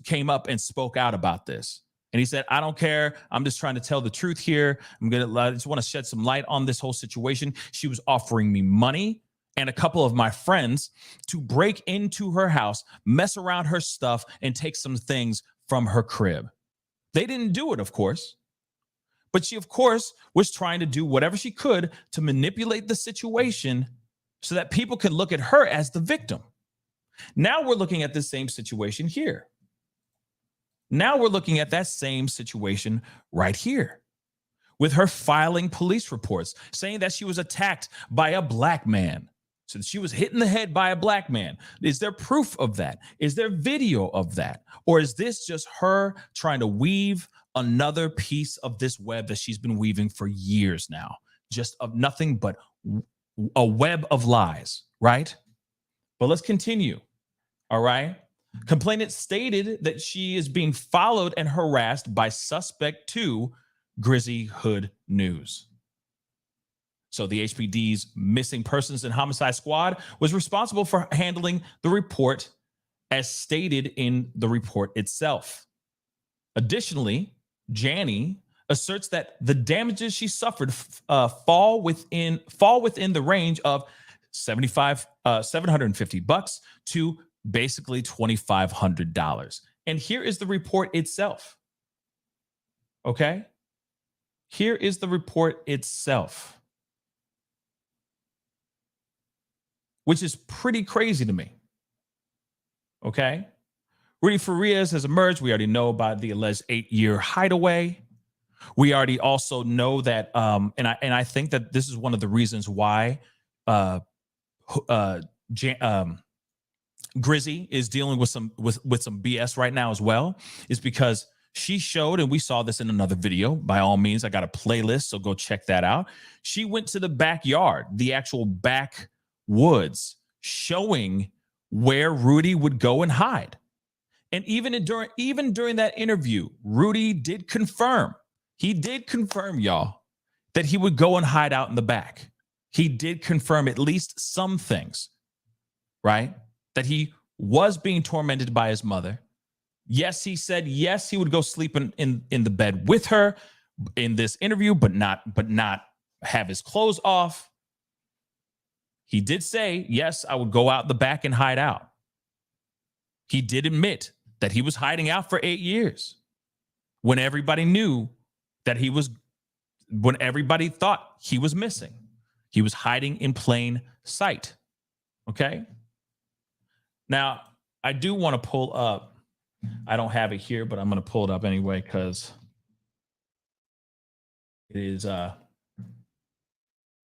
S2: came up and spoke out about this. And he said, "I don't care. I'm just trying to tell the truth here. I just want to shed some light on this whole situation. She was offering me money and a couple of my friends to break into her house, mess around her stuff, and take some things from her crib." They didn't do it, of course. But she, of course, was trying to do whatever she could to manipulate the situation so that people could look at her as the victim. Now we're looking at the same situation here. Now we're looking at that same situation right here with her filing police reports saying that she was attacked by a black man. So she was hit in the head by a black man. Is there proof of that? Is there video of that? Or is this just her trying to weave another piece of this web that she's been weaving for years now? Just of nothing but a web of lies, right? But let's continue, all right? Complainant stated that she is being followed and harassed by suspect 2, Grizzly Hood News. So the HPD's Missing Persons and Homicide Squad was responsible for handling the report as stated in the report itself. Additionally, Janney asserts that the damages she suffered fall within the range of $750 to basically $2,500. And here is the report itself. Okay? Here is the report itself, which is pretty crazy to me. Okay? Rudy Farias has emerged. We already know about the alleged 8-year hideaway. We already also know that, and I think that this is one of the reasons why Grizzy is dealing with some BS right now as well, is because she showed, and we saw this in another video. By all means, I got a playlist, so go check that out. She went to the backyard, the actual backwoods, showing where Rudy would go and hide. And even during that interview, Rudy did confirm. He did confirm, y'all, that he would go and hide out in the back. He did confirm at least some things, right? That he was being tormented by his mother. Yes, he said yes, he would go sleep in the bed with her in this interview, but not have his clothes off. He did say, yes, I would go out the back and hide out. He did admit that he was hiding out for 8 years when everybody knew that when everybody thought he was missing. He was hiding in plain sight. Okay? Now, I do want to pull up. I don't have it here, but I'm going to pull it up anyway because it is, I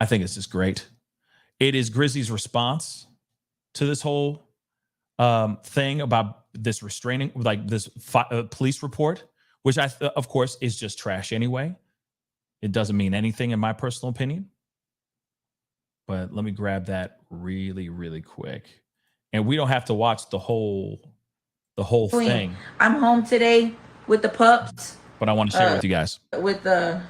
S2: think it's just great. It is Grizzy's response to this whole thing about this restraining, like this police report, which of course, is just trash anyway. It doesn't mean anything in my personal opinion. But let me grab that really, really quick. And we don't have to watch the whole thing.
S9: I'm home today with the pups.
S2: But I want to share it with you guys.
S9: With the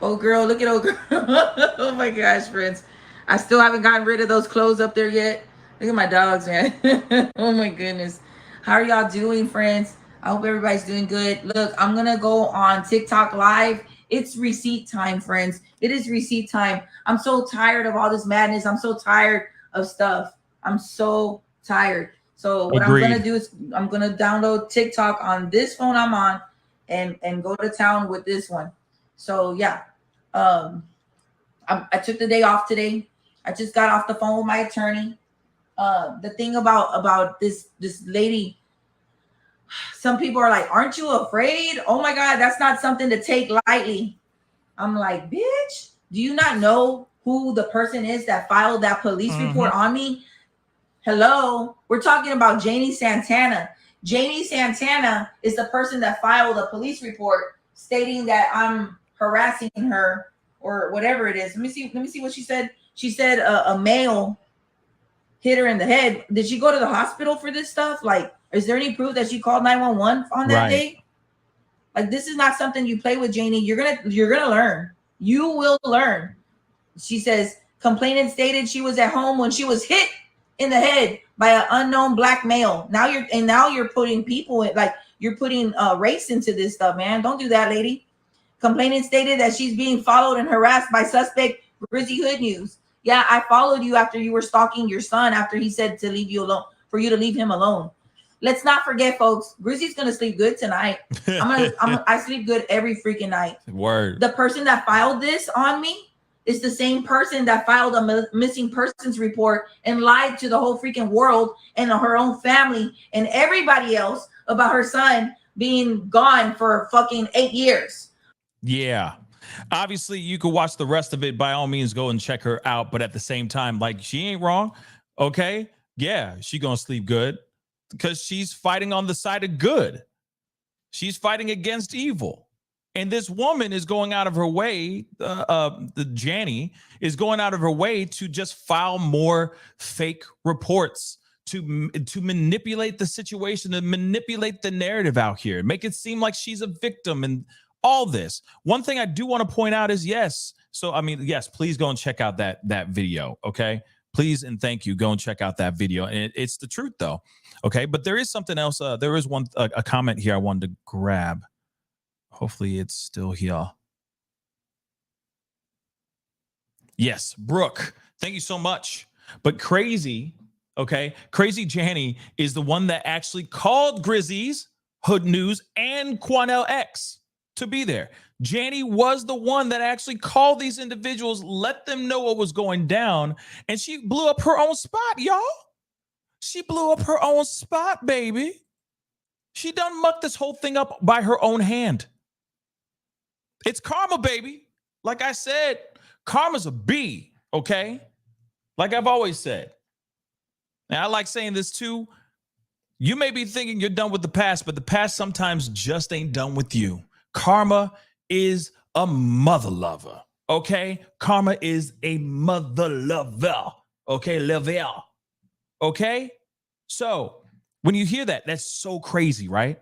S9: old girl. Look at old girl. Oh my gosh, friends. I still haven't gotten rid of those clothes up there yet. Look at my dogs, man. Oh my goodness. How are y'all doing, friends? I hope everybody's doing good. Look, I'm going to go on TikTok live. It's receipt time, friends. It is receipt time. I'm so tired of all this madness. I'm so tired of stuff. I'm so tired. So what
S2: Agreed.
S9: I'm going to do is I'm going to download TikTok on this phone I'm on and go to town with this one. So yeah, I took the day off today. I just got off the phone with my attorney. The thing about this lady, some people are like, aren't you afraid? Oh my God, that's not something to take lightly. I'm like, bitch, do you not know who the person is that filed that police report on me? Hello, we're talking about Janie Santana. Janie Santana is the person that filed a police report stating that I'm harassing her or whatever it is. Let me see what she said. She said a male hit her in the head. Did she go to the hospital for this stuff? Like, is there any proof that she called 911 on that day? Like, this is not something you play with, Janie. You're gonna learn. You will learn. She says complainant stated she was at home when she was hit in the head by an unknown black male. Now you're putting people in, like, you're putting race into this stuff, man. Don't do that, lady. Complainant stated that she's being followed and harassed by suspect Grizzy Hood News. Yeah, I followed you after you were stalking your son after he said to leave you alone, for you to leave him alone. Let's not forget, folks, Grizzy's gonna sleep good tonight. I sleep good every freaking night.
S2: Word.
S9: The person that filed this on me is the same person that filed a missing persons report and lied to the whole freaking world and her own family and everybody else about her son being gone for fucking 8 years.
S2: Yeah. Obviously, you could watch the rest of it. By all means, go and check her out. But at the same time, like, she ain't wrong. Okay. Yeah, she gonna sleep good because she's fighting on the side of good. She's fighting against evil. And this woman is going out of her way, the Janny is going out of her way to just file more fake reports, to manipulate the situation, to manipulate the narrative out here, make it seem like she's a victim and all this. One thing I do want to point out is yes. So, I mean, yes, please go and check out that video, okay? Please and thank you. Go and check out that video. And it's the truth, though, okay? But there is something else. There is a comment here I wanted to grab. Hopefully it's still here. Yes, Brooke, thank you so much. But Crazy, okay, Crazy Janny is the one that actually called Grizzy's Hood News and Quanell X to be there. Janny was the one that actually called these individuals, let them know what was going down, and she blew up her own spot, y'all. She blew up her own spot, baby. She done mucked this whole thing up by her own hand. It's karma, baby. Like I said, karma's a B, okay? Like I've always said. And I like saying this too. You may be thinking you're done with the past, but the past sometimes just ain't done with you. Karma is a mother lover, okay? Karma is a mother lover, okay? Level, okay? So when you hear that, that's so crazy, right?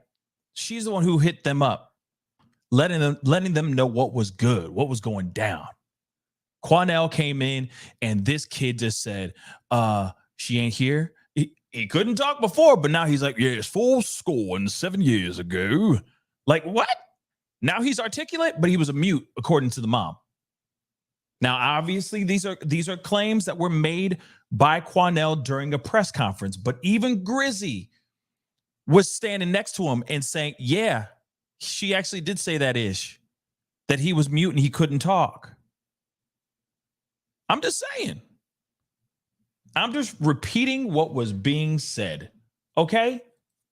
S2: She's the one who hit them up, letting them know what was good, what was going down. Quanell came in and this kid just said, she ain't here. He couldn't talk before, but now he's like, yes, 7 years ago. Like, what? Now he's articulate, but he was a mute, according to the mom. Now, obviously, these are claims that were made by Quanell during a press conference, but even Grizzy was standing next to him and saying, yeah, she actually did say that he was mute and he couldn't talk. I'm just saying. I'm just repeating what was being said, okay?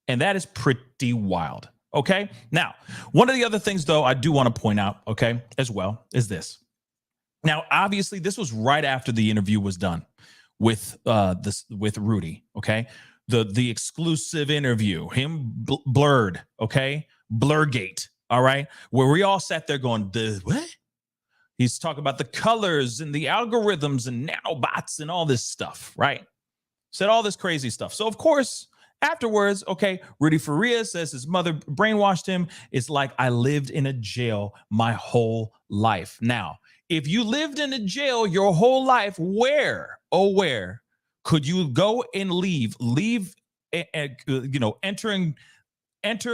S2: And that is pretty wild, okay? Now, one of the other things, though, I do want to point out, okay, as well, is this. Now, obviously, this was right after the interview was done with Rudy, okay? The exclusive interview, him blurred, okay? Blurgate, all right? Where we all sat there going, what? He's talking about the colors and the algorithms and nanobots and all this stuff, right? Said all this crazy stuff. So, of course, afterwards, okay, Rudy Farias says his mother brainwashed him. It's like, I lived in a jail my whole life. Now, if you lived in a jail your whole life, where, oh, where could you go and leave, enter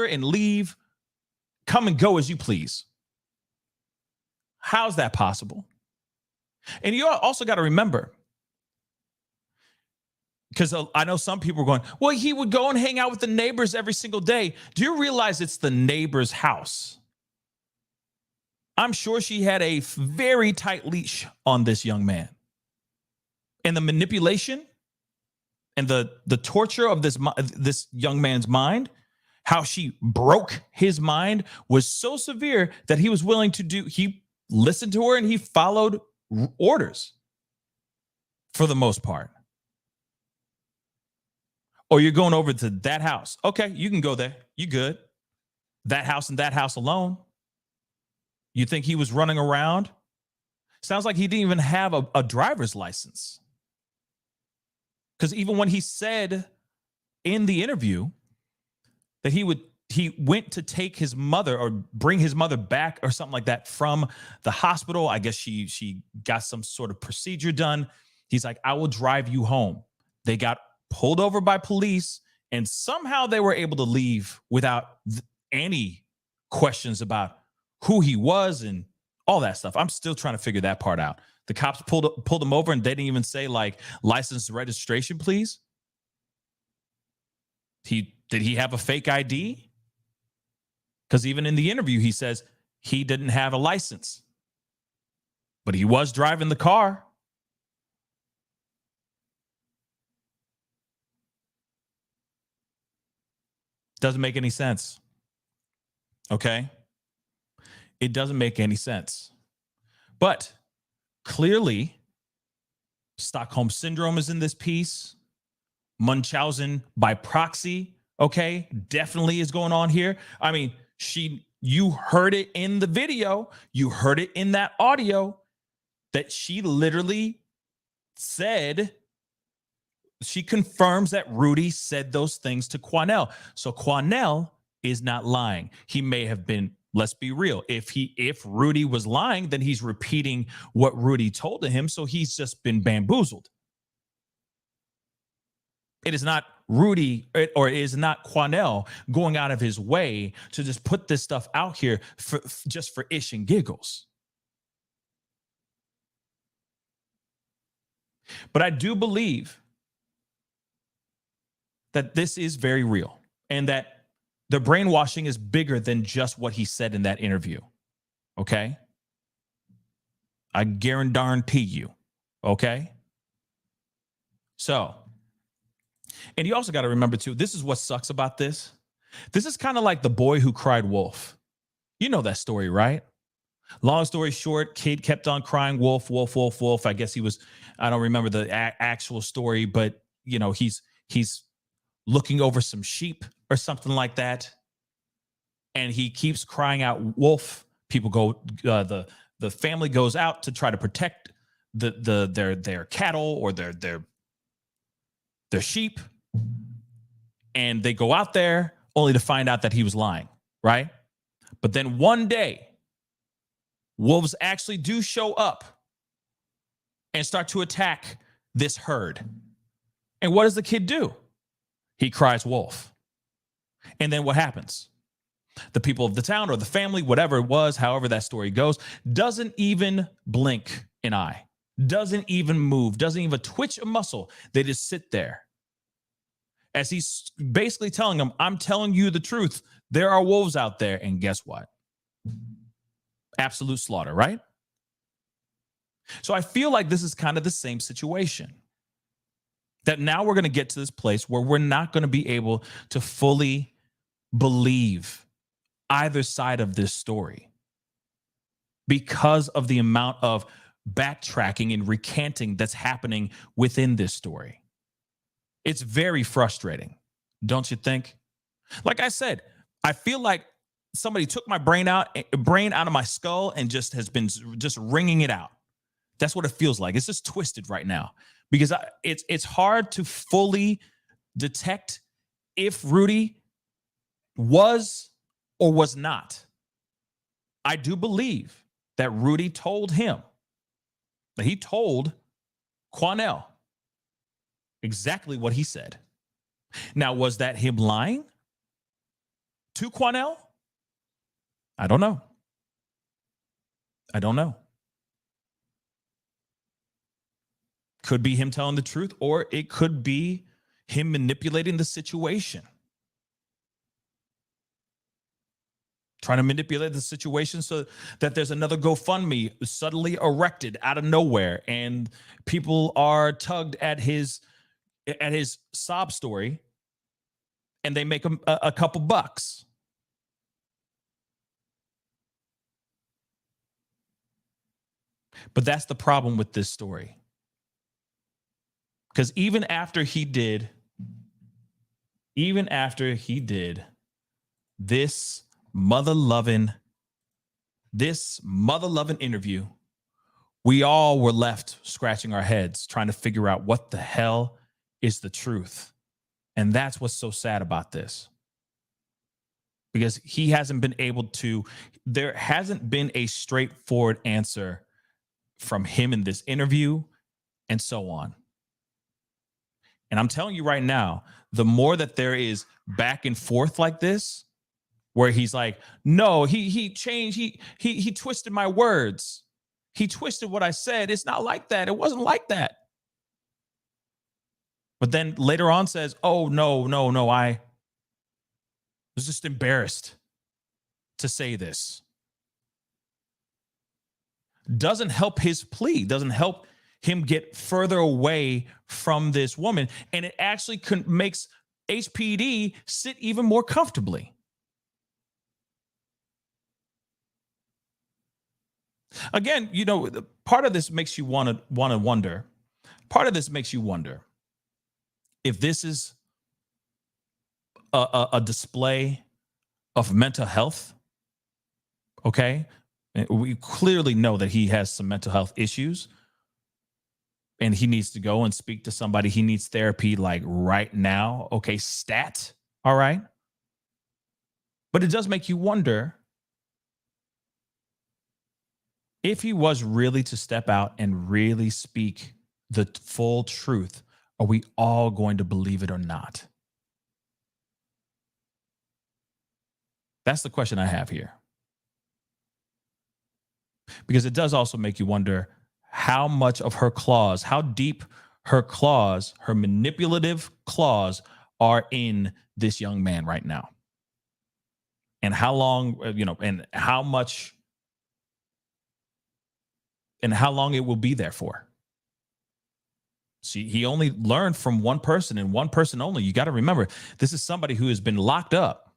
S2: and leave, come and go as you please? How's that possible? And you also got to remember, because I know some people are going, well, he would go and hang out with the neighbors every single day. Do you realize it's the neighbor's house? I'm sure she had a very tight leash on this young man. And the manipulation and the torture of this young man's mind, how she broke his mind, was so severe that he was willing to he listened to her and he followed orders for the most part. Or you're going over to that house. Okay, you can go there. You good. That house and that house alone. You think he was running around? Sounds like he didn't even have a driver's license. Because even when he said in the interview that he went to take his mother or bring his mother back or something like that from the hospital. I guess she got some sort of procedure done. He's like, I will drive you home. They got pulled over by police and somehow they were able to leave without any questions about who he was and all that stuff. I'm still trying to figure that part out. The cops pulled him over and they didn't even say, like, license registration, please. Did he have a fake ID? Because even in the interview, he says he didn't have a license, but he was driving the car. Doesn't make any sense. Okay? It doesn't make any sense. But clearly, Stockholm Syndrome is in this piece. Munchausen by proxy, okay, definitely is going on here. I mean, you heard it in the video, you heard it in that audio, that she literally said, she confirms that Rudy said those things to Quanell. So Quanell is not lying. He may have been, let's be real. If Rudy was lying, then he's repeating what Rudy told to him. So he's just been bamboozled. It is not Rudy, or it is not Quanell going out of his way to just put this stuff out here just for ish and giggles. But I do believe that this is very real and that the brainwashing is bigger than just what he said in that interview. Okay? I guarantee you. Okay? So, and you also got to remember too, this is what sucks about this. This is kind of like the boy who cried wolf. You know that story, right? Long story short, kid kept on crying wolf, wolf, wolf, wolf. I guess he was, I don't remember the actual story, but you know, he's looking over some sheep or something like that. And he keeps crying out wolf. People go, the family goes out to try to protect their cattle or their sheep. And they go out there only to find out that he was lying, right? But then one day, wolves actually do show up and start to attack this herd. And what does the kid do? He cries wolf. And then what happens? The people of the town or the family, whatever it was, however that story goes, doesn't even blink an eye, doesn't even move, doesn't even twitch a muscle. They just sit there. As he's basically telling them, I'm telling you the truth. There are wolves out there. And guess what? Absolute slaughter, right? So I feel like this is kind of the same situation. That now we're going to get to this place where we're not going to be able to fully believe either side of this story because of the amount of backtracking and recanting that's happening within this story. It's very frustrating, don't you think? Like I said, I feel like somebody took my brain out of my skull and just has been just wringing it out. That's what it feels like. It's just twisted right now because it's hard to fully detect if Rudy was or was not. I do believe that Rudy told him, that he told Quanell exactly what he said. Now, was that him lying to Quanell? I don't know. I don't know. Could be him telling the truth, or it could be him manipulating the situation. Trying to manipulate the situation so that there's another GoFundMe suddenly erected out of nowhere, and people are tugged at his sob story, and they make him a couple bucks. But that's the problem with this story. Because even after he did this mother-loving interview, we all were left scratching our heads trying to figure out what the hell is the truth. And that's what's so sad about this. Because he hasn't been able to, there hasn't been a straightforward answer from him in this interview and so on. And I'm telling you right now, the more that there is back and forth like this, where he's like, no, he changed, he twisted my words. He twisted what I said. It's not like that. It wasn't like that. But then later on says, oh, no, I was just embarrassed to say this. Doesn't help his plea, doesn't help him get further away from this woman. And it actually makes HPD sit even more comfortably. Again, you know, part of this makes you want to wonder. Part of this makes you wonder if this is a display of mental health. Okay, we clearly know that he has some mental health issues, and he needs to go and speak to somebody. He needs therapy like right now. Okay, stat. All right. But it does make you wonder if he was really to step out and really speak the full truth. Are we all going to believe it or not? That's the question I have here. Because it does also make you wonder how much of her claws, how deep her claws, her manipulative claws are in this young man right now. And how long, and how much, and how long it will be there for. See, he only learned from one person and one person only. You got to remember, this is somebody who has been locked up,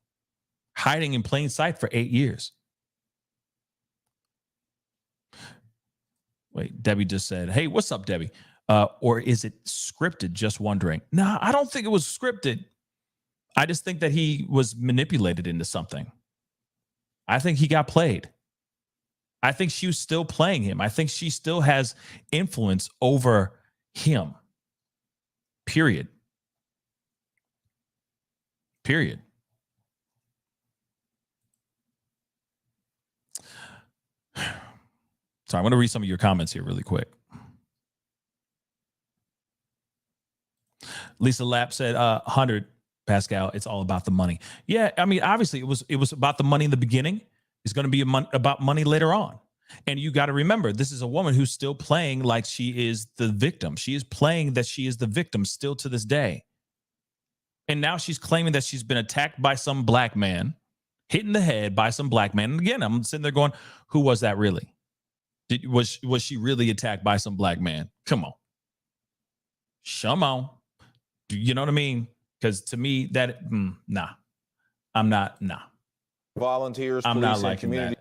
S2: hiding in plain sight for 8 years. Wait, Debbie just said, hey, what's up, Debbie? Or is it scripted? Just wondering. No, I don't think it was scripted. I just think that he was manipulated into something. I think he got played. I think she was still playing him. I think she still has influence over him. Period. Period. So I'm going to read some of your comments here really quick. Lisa Lapp said, 100, Pascal, it's all about the money. Yeah, I mean, obviously it was about the money in the beginning. It's going to be about money later on. And you got to remember, this is a woman who's still playing like she is the victim. She is playing that she is the victim still to this day. And now she's claiming that she's been attacked by some black man, hit in the head by some black man. And again, I'm sitting there going, who was that really? Was she really attacked by some black man? Come on. Come on. You know what I mean? Because to me, that, nah. I'm not, nah.
S10: Volunteers,
S2: I'm
S10: police,
S2: not
S10: and
S2: liking
S10: community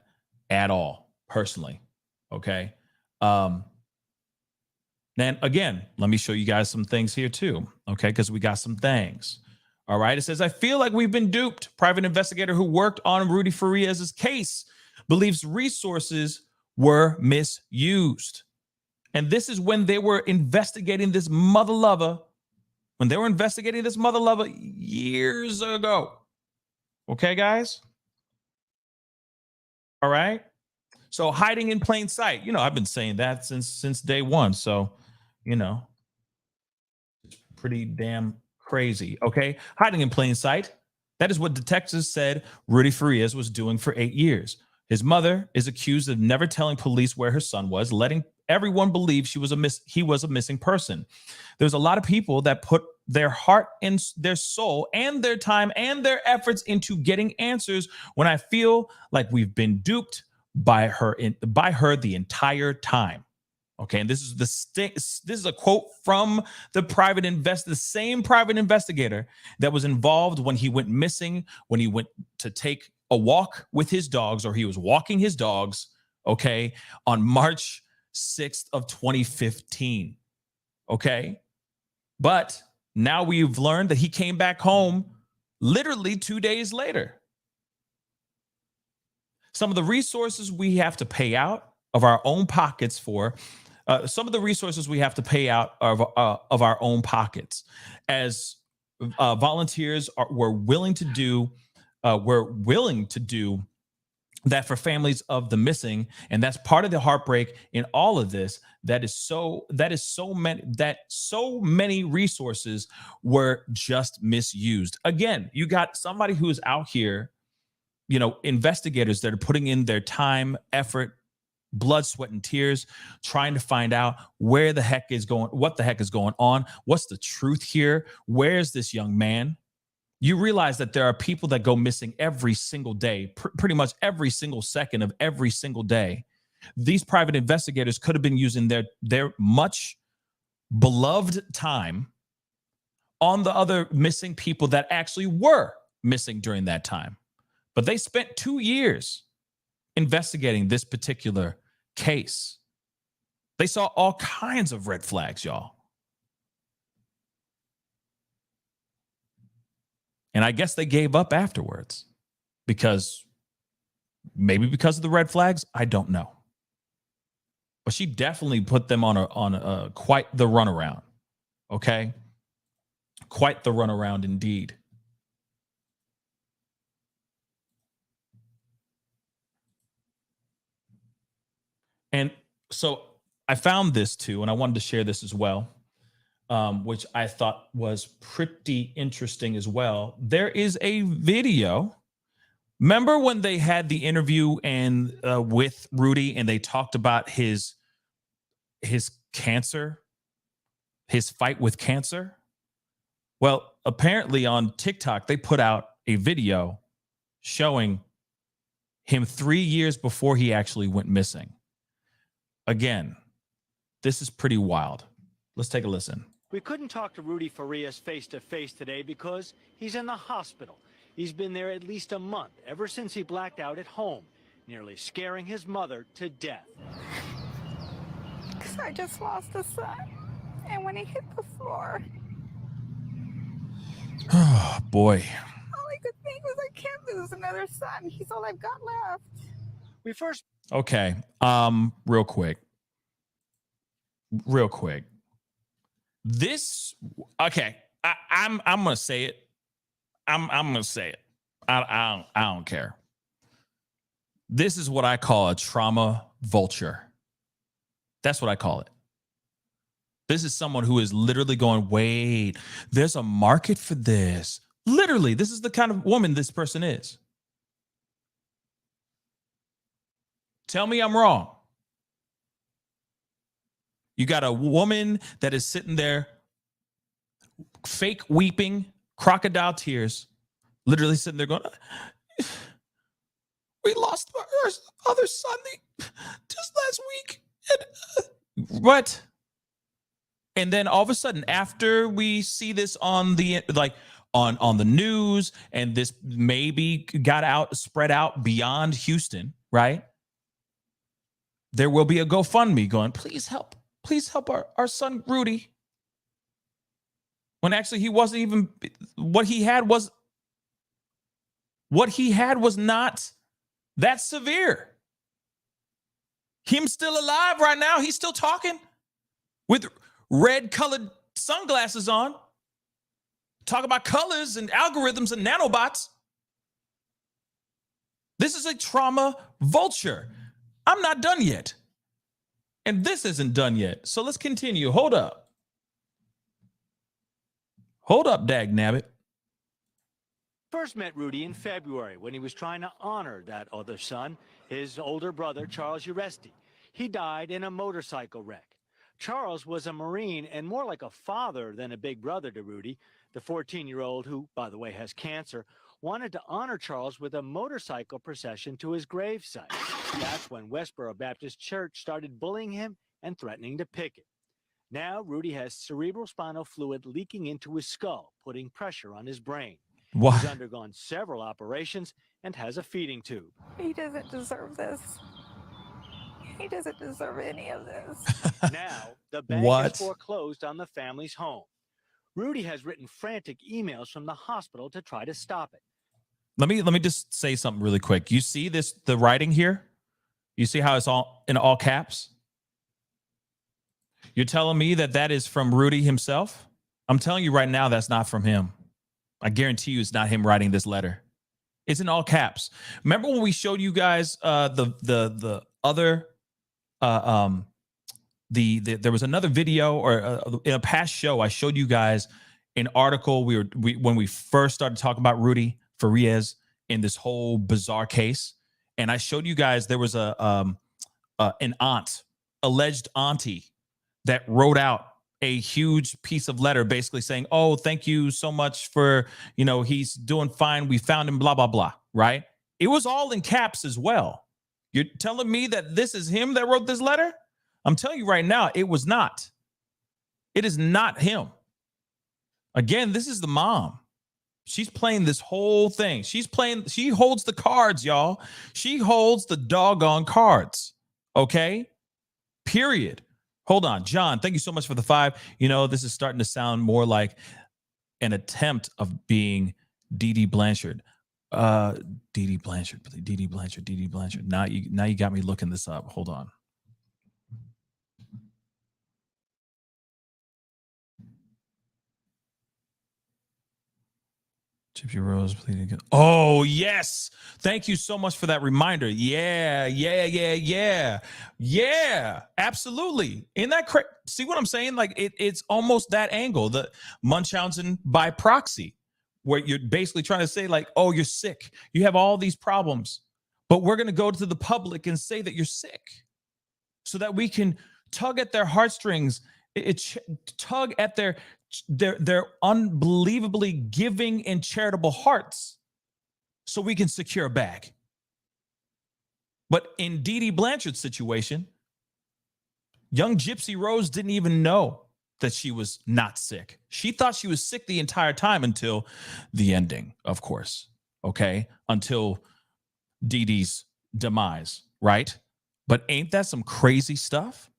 S2: that at all, personally. Okay. Then again, let me show you guys some things here too. Okay. Because we got some things. All right. It says, I feel like we've been duped. Private investigator who worked on Rudy Farias' case believes resources were misused. And this is when they were investigating this mother lover, years ago. Okay, guys? All right. So hiding in plain sight. You know, I've been saying that since day one. So, you know, it's pretty damn crazy. Okay. Hiding in plain sight. That is what detectives said Rudy Farias was doing for 8 years. His mother is accused of never telling police where her son was, letting everyone believe he was a missing person. There's a lot of people that put their heart and their soul and their time and their efforts into getting answers when I feel like we've been duped by her the entire time. Okay, and this is a quote from the same private investigator that was involved when he went missing, when he went to take a walk with his dogs, or he was walking his dogs, okay, on March 6th of 2015. Okay, but now we've learned that he came back home literally 2 days later. Some of the resources we have to pay out of our own pockets for. Some of the resources we have to pay out of our own pockets, as volunteers were willing to do that for families of the missing, and that's part of the heartbreak in all of this. That so many resources were just misused. Again, you got somebody who's out here, you know, investigators that are putting in their time, effort, blood, sweat, and tears, trying to find out what the heck is going on. What's the truth here? Where's this young man? You realize that there are people that go missing every single day, pretty much every single second of every single day. These private investigators could have been using their much beloved time on the other missing people that actually were missing during that time. But they spent 2 years investigating this particular case. They saw all kinds of red flags, y'all. And I guess they gave up afterwards because of the red flags. I don't know. But she definitely put them on quite the runaround. Okay? Quite the runaround indeed. And so I found this too, and I wanted to share this as well, which I thought was pretty interesting as well. There is a video. Remember when they had the interview with Rudy, and they talked about his cancer, his fight with cancer? Well, apparently on TikTok, they put out a video showing him 3 years before he actually went missing. Again, this is pretty wild. Let's take a listen.
S10: We couldn't talk to Rudy Farias face-to-face today because he's in the hospital. He's been there at least a month, ever since he blacked out at home, nearly scaring his mother to death.
S11: Because I just lost a son, and when he hit the floor...
S2: Oh, boy.
S11: All I could think was I can't lose another son. He's all I've got left.
S10: We first...
S2: Okay. Real quick. This, okay. I'm gonna say it. I'm gonna say it. I don't care. This is what I call a trauma vulture. That's what I call it. This is someone who is literally going, wait, there's a market for this. Literally, this is the kind of woman this person is. Tell me I'm wrong. You got a woman that is sitting there, fake weeping, crocodile tears, literally sitting there going, we lost our other son just last week. And, what? And then all of a sudden, after we see this on the on the news, and this maybe got spread out beyond Houston, right? There will be a GoFundMe going, please help our son Rudy. when actually he wasn't even, what he had was not that severe. Him still alive right now. He's still talking with red colored sunglasses on. Talk about colors and algorithms and nanobots. This is a trauma vulture. I'm not done yet. And this isn't done yet. So let's continue. Hold up. Hold up, dag nabbit.
S10: First met Rudy in February when he was trying to honor that other son, his older brother, Charles Uresti. He died in a motorcycle wreck. Charles was a Marine and more like a father than a big brother to Rudy. The 14-year-old, who, by the way, has cancer, wanted to honor Charles with a motorcycle procession to his gravesite. That's when Westboro Baptist Church started bullying him and threatening to picket. Now, Rudy has cerebral spinal fluid leaking into his skull, putting pressure on his brain.
S2: What?
S10: He's undergone several operations and has a feeding tube.
S11: He doesn't deserve this. He doesn't deserve any of this.
S10: Now, the bank has foreclosed on the family's home. Rudy has written frantic emails from the hospital to try to stop it.
S2: Let me just say something really quick. You see this, the writing here? You see how it's all in all caps? You're telling me that is from Rudy himself? I'm telling you right now, that's not from him. I guarantee you it's not him writing this letter. It's in all caps. Remember when we showed you guys the other there was another video, or in a past show I showed you guys an article when we first started talking about Rudy Farias in this whole bizarre case, and I showed you guys there was an alleged auntie that wrote out a huge piece of letter basically saying, oh, thank you so much for, he's doing fine. We found him, blah, blah, blah, right? It was all in caps as well. You're telling me that this is him that wrote this letter? I'm telling you right now, it was not. It is not him. Again, this is the mom. She's playing this whole thing. She holds the cards, y'all. She holds the doggone cards. Okay? Period. Hold on. John, thank you so much for the 5. This is starting to sound more like an attempt of being Dee Blanchard. Dee Blanchard. Now you got me looking this up. Hold on. Gypsy Rose pleading again. Oh, yes. Thank you so much for that reminder. Yeah. Absolutely. In that, see what I'm saying? Like it's almost that angle, the Munchausen by proxy, where you're basically trying to say like, oh, you're sick. You have all these problems, but we're going to go to the public and say that you're sick so that we can tug at their heartstrings, tug at their unbelievably giving and charitable hearts so we can secure a bag. But in Dee Blanchard's situation, young Gypsy Rose didn't even know that she was not sick. She thought she was sick the entire time until the ending, of course. Okay? Until Dee's demise, right? But ain't that some crazy stuff?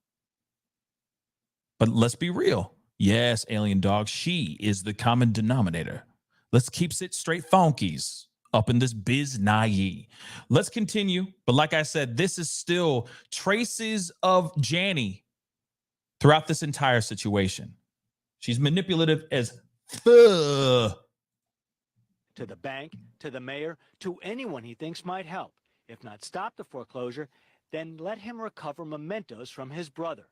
S2: But let's be real. Yes, alien dog, she is the common denominator. Let's keep it straight funkies up in this biz naive. Let's continue. But like I said, this is still traces of Janny throughout this entire situation. She's manipulative as fuck.
S10: To the bank, to the mayor, to anyone he thinks might help. If not stop the foreclosure, then let him recover mementos from his brother.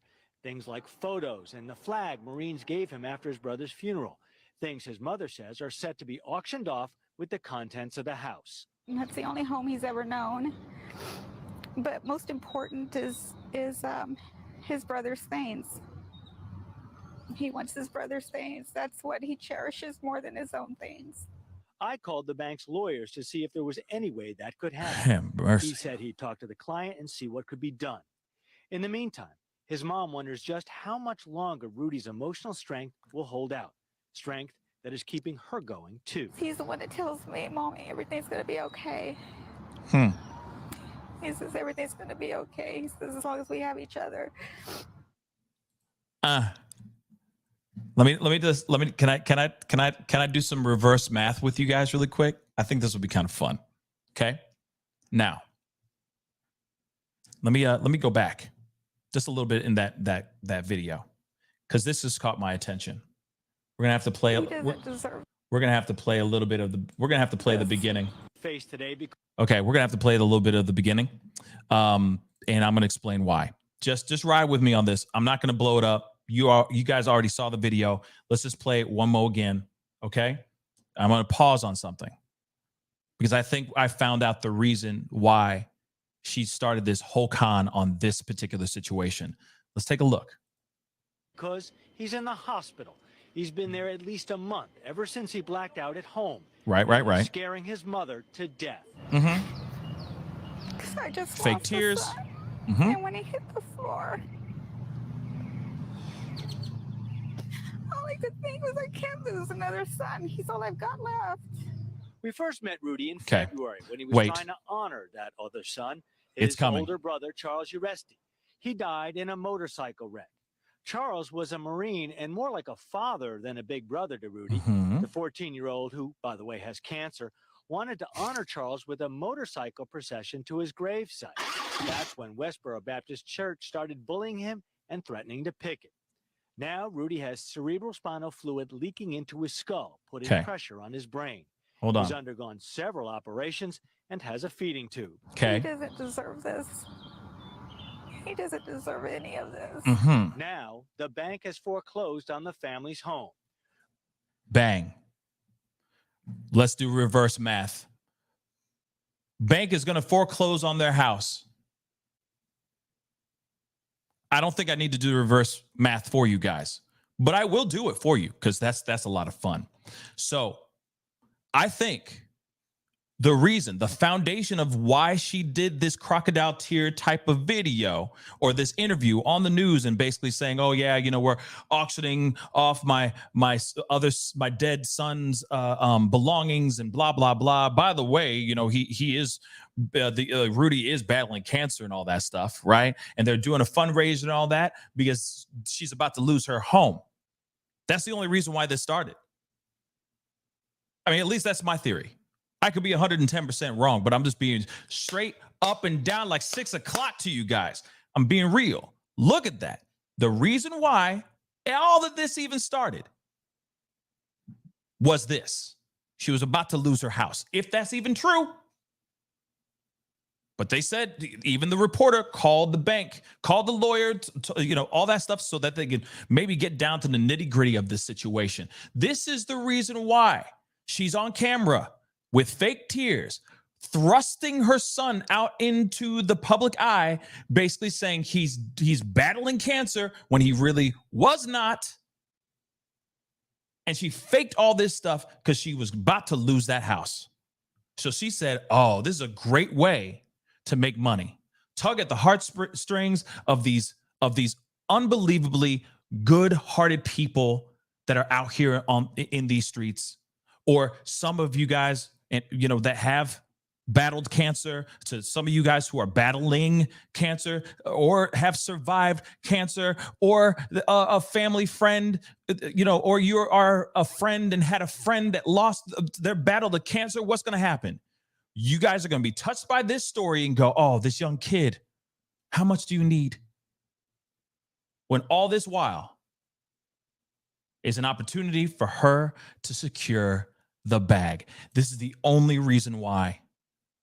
S10: Things like photos and the flag Marines gave him after his brother's funeral. Things his mother says are set to be auctioned off with the contents of the house.
S11: That's the only home he's ever known. But most important is his brother's things. He wants his brother's things. That's what he cherishes more than his own things.
S10: I called the bank's lawyers to see if there was any way that could happen. He said he'd talk to the client and see what could be done. In the meantime, his mom wonders just how much longer Rudy's emotional strength will hold out. Strength that is keeping her going, too.
S11: He's the one that tells me, Mommy, everything's going to be okay. He says everything's going to be okay. He says as long as we have each other.
S2: Can I do some reverse math with you guys really quick? I think this will be kind of fun. Okay. Now, let me go back just a little bit in that video, because this has caught my attention. We're gonna have to play. We're gonna have to play a little bit of the. We're gonna have to play the beginning.
S10: Face today because
S2: Okay, we're gonna have to play a little bit of the beginning, and I'm gonna explain why. Just ride with me on this. I'm not gonna blow it up. You guys already saw the video. Let's just play it one more again. Okay, I'm gonna pause on something because I think I found out the reason why she started this whole con on this particular situation. Let's take a look.
S10: because he's in the hospital. He's been there at least a month, ever since he blacked out at home.
S2: Right.
S10: Scaring his mother to death.
S2: Mm-hmm.
S11: I just
S2: Fake
S11: lost a
S2: tears.
S11: son,
S2: Mm-hmm.
S11: And when he hit the floor, all I could think was, I can't lose another son. He's all I've got left.
S10: We first met Rudy in
S2: Okay.
S10: February when he was
S2: Wait.
S10: trying to honor that other son,
S2: It's
S10: his
S2: coming.
S10: older brother, Charles Uresti. He died in a motorcycle wreck. Charles was a Marine and more like a father than a big brother to Rudy.
S2: Mm-hmm.
S10: The 14-year-old, who, by the way, has cancer, wanted to honor Charles with a motorcycle procession to his gravesite. That's when Westboro Baptist Church started bullying him and threatening to picket. Now, Rudy has cerebral spinal fluid leaking into his skull, putting
S2: Okay.
S10: pressure on his brain.
S2: Hold
S10: He's
S2: on.
S10: undergone several operations and has a feeding tube.
S11: He
S2: Okay.
S11: doesn't deserve this. He doesn't deserve any of this.
S2: Mm-hmm.
S10: Now, the bank has foreclosed on the family's home.
S2: Bang. Let's do reverse math. Bank is going to foreclose on their house. I don't think I need to do the reverse math for you guys, but I will do it for you because that's a lot of fun. So I think the foundation of why she did this crocodile tear type of video or this interview on the news and basically saying, oh yeah, we're auctioning off my dead son's belongings and blah, blah, blah. By the way, Rudy is battling cancer and all that stuff. Right. And they're doing a fundraiser and all that because she's about to lose her home. That's the only reason why this started. I mean, at least that's my theory. I could be 110% wrong, but I'm just being straight up and down like 6 o'clock to you guys. I'm being real. Look at that. The reason why all of this even started was this. She was about to lose her house, if that's even true. But they said, even the reporter called the bank, called the lawyer, all that stuff so that they could maybe get down to the nitty gritty of this situation. This is the reason why she's on camera with fake tears, thrusting her son out into the public eye, basically saying he's battling cancer when he really was not. And she faked all this stuff because she was about to lose that house. So she said, oh, this is a great way to make money. Tug at the heartstrings of these unbelievably good-hearted people that are out here in these streets, or some of you guys that have battled cancer, to some of you guys who are battling cancer or have survived cancer, or a family friend, or you are a friend and had a friend that lost their battle to cancer. What's going to happen? You guys are going to be touched by this story and go, oh, this young kid, how much do you need? When all this while is an opportunity for her to secure the bag. This is the only reason why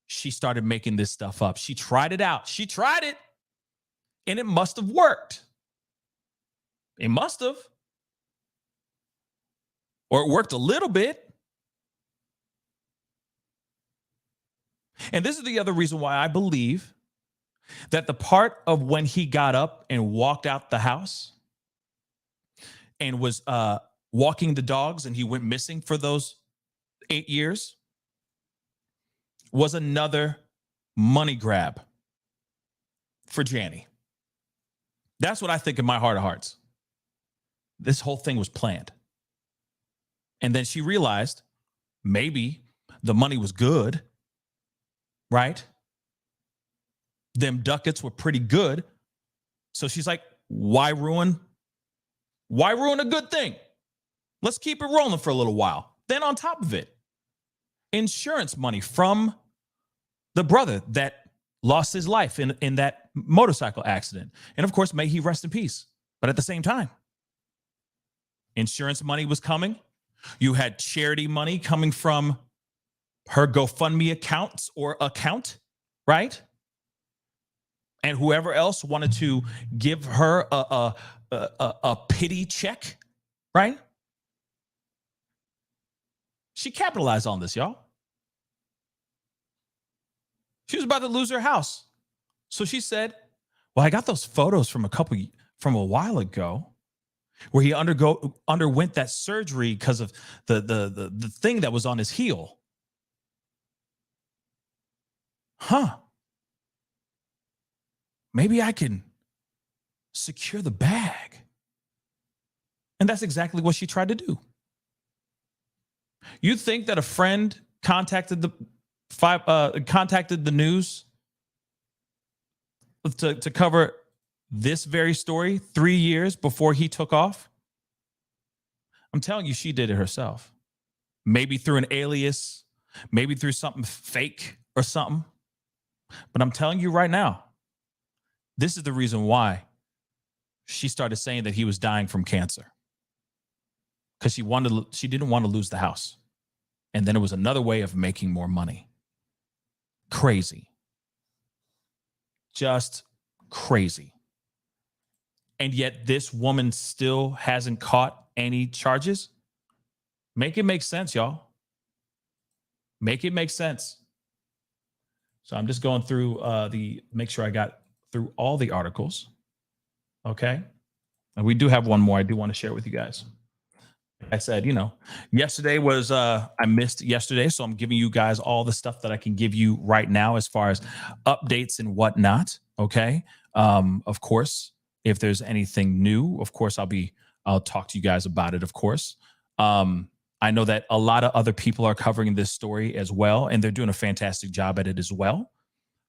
S2: she started making this stuff up. She tried it out. She tried it, and it must have worked. It must have. Or it worked a little bit. And this is the other reason why I believe that the part of when he got up and walked out the house and was walking the dogs and he went missing for those 8 years was another money grab for Janny. That's what I think in my heart of hearts. This whole thing was planned. And then she realized maybe the money was good, right? Them ducats were pretty good. So she's like, why ruin a good thing? Let's keep it rolling for a little while. Then on top of it, insurance money from the brother that lost his life in that motorcycle accident. And of course, may he rest in peace. But at the same time, insurance money was coming. You had charity money coming from her GoFundMe account, right? And whoever else wanted to give her a pity check, right? She capitalized on this, y'all. She was about to lose her house. So she said, well, I got those photos from a while ago where he underwent that surgery because of the thing that was on his heel. Maybe I can secure the bag. And that's exactly what she tried to do. You think that a friend contacted the news to cover this very story 3 years before he took off? I'm telling you, she did it herself. Maybe through an alias, maybe through something fake or something. But I'm telling you right now, this is the reason why she started saying that he was dying from cancer. Because she didn't want to lose the house. And then it was another way of making more money. Crazy. Just crazy. And yet this woman still hasn't caught any charges. Make it make sense, y'all. Make it make sense. So I'm just going through make sure I got through all the articles. Okay. And we do have one more I do want to share with you guys. I said, yesterday was, I missed yesterday. So I'm giving you guys all the stuff that I can give you right now as far as updates and whatnot. Okay. Of course, if there's anything new, of course, I'll talk to you guys about it. Of course. I know that a lot of other people are covering this story as well, and they're doing a fantastic job at it as well.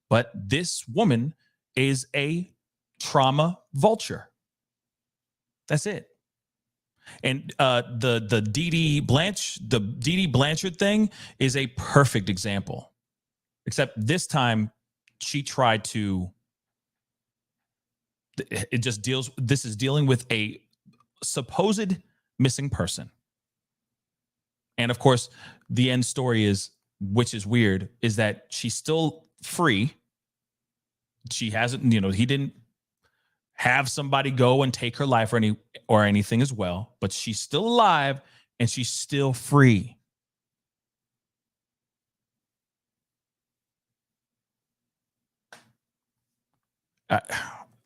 S2: But this woman is a trauma vulture. That's it. And the Dee Dee Blanchard thing is a perfect example. Except this time she tried to. This is dealing with a supposed missing person. And of course, the end story is, which is weird, is that she's still free. She hasn't, he didn't have somebody go and take her life or anything as well, but she's still alive and she's still free.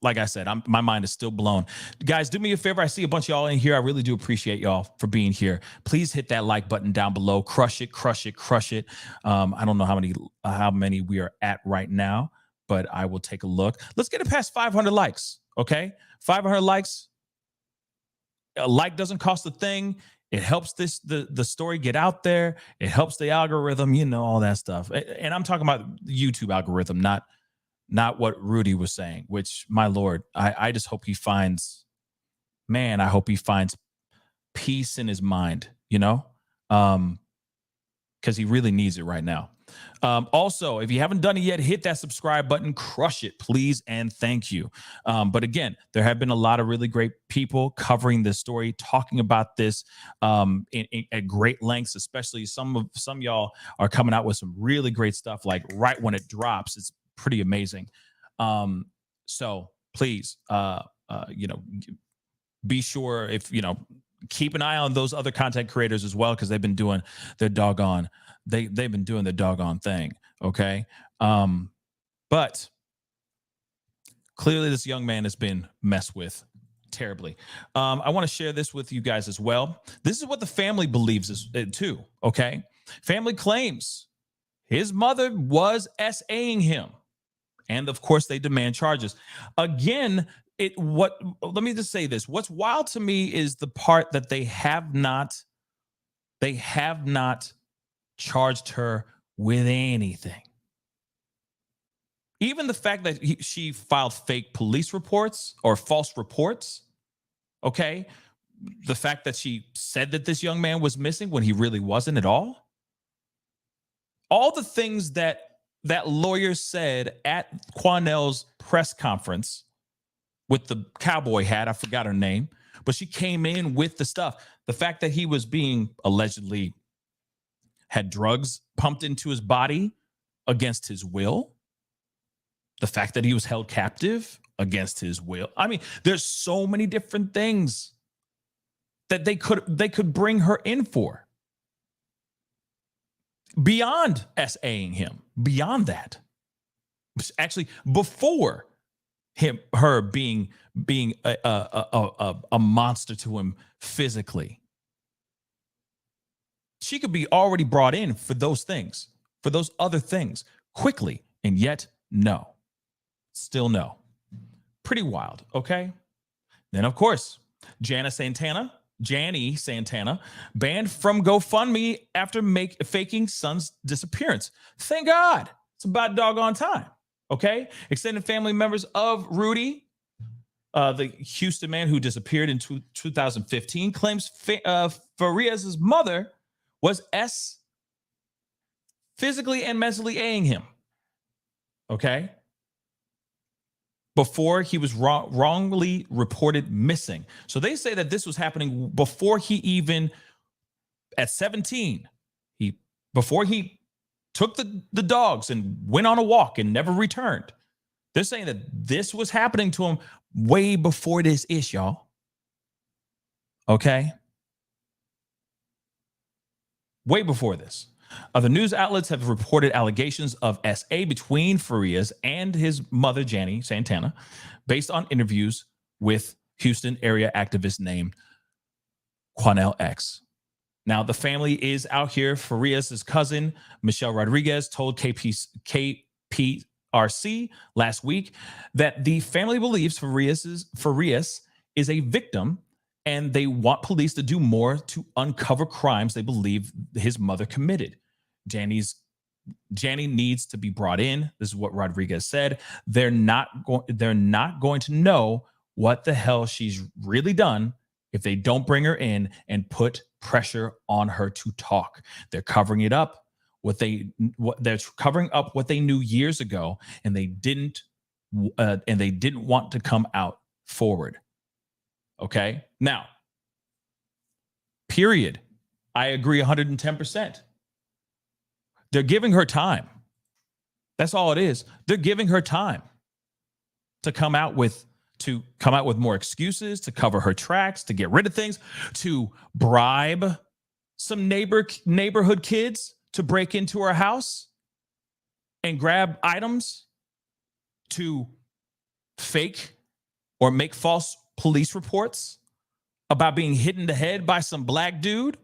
S2: Like I said, my mind is still blown. Guys, do me a favor. I see a bunch of y'all in here. I really do appreciate y'all for being here. Please hit that like button down below. Crush it, crush it, crush it. I don't know how many we are at right now, but I will take a look. Let's get it past 500 likes, okay? 500 likes. A like doesn't cost a thing. It helps the story get out there. It helps the algorithm, all that stuff. And I'm talking about the YouTube algorithm, not what Rudy was saying, which, my Lord, I just hope he finds, I hope he finds peace in his mind, because he really needs it right now. Also, if you haven't done it yet, hit that subscribe button, crush it, please, and thank you. But again, there have been a lot of really great people covering this story, talking about this at great lengths, especially some y'all are coming out with some really great stuff, like right when it drops. It's pretty amazing. So please, be sure if, keep an eye on those other content creators as well, because they've been doing their doggone, they've been doing their doggone thing. Okay. But clearly this young man has been messed with terribly. I want to share this with you guys as well. This is what the family believes too. Okay. Family claims his mother was SAing him. And of course, they demand charges. Again, let me just say this. What's wild to me is the part that they have not charged her with anything. Even the fact that she filed fake police reports or false reports, okay? the fact that she said that this young man was missing when he really wasn't at all. All the things that lawyer said at Quanell's press conference with the cowboy hat, I forgot her name, but she came in with the stuff. The fact that he was being allegedly had drugs pumped into his body against his will. The fact that he was held captive against his will. I mean, there's so many different things that they could bring her in for. Beyond SAing him, beyond that. Actually, before her being a monster to him physically. She could be already brought in for those things, for those other things quickly, and yet no. Still no. Pretty wild, okay? Then, of course, Janny Santana, banned from GoFundMe after faking son's disappearance. Thank God. It's about doggone time, okay? Extended family members of Rudy, the Houston man who disappeared in 2015, claims Farias' mother was physically and mentally A-ing him, okay? Before he was wrongly reported missing. So they say that this was happening before he even, at 17, before he took the dogs and went on a walk and never returned. They're saying that this was happening to him way before this ish, y'all. Okay? Way before this. Other news outlets have reported allegations of SA between Farias and his mother, Janny Santana, based on interviews with Houston area activist named Quanell X. Now, the family is out here. Farias' cousin, Michelle Rodriguez, told KPRC last week that the family believes Farias is a victim and they want police to do more to uncover crimes they believe his mother committed. Janny needs to be brought in. This is what Rodriguez said. They're not going to know what the hell she's really done if they don't bring her in and put pressure on her to talk. They're covering it up. They're covering up what they knew years ago, and they didn't want to come out forward. Okay. Now, period. I agree 110%. They're giving her time. That's all it is. They're giving her time to come out with more excuses, to cover her tracks, to get rid of things, to bribe some neighborhood kids to break into her house and grab items, to fake or make false police reports about being hit in the head by some black dude.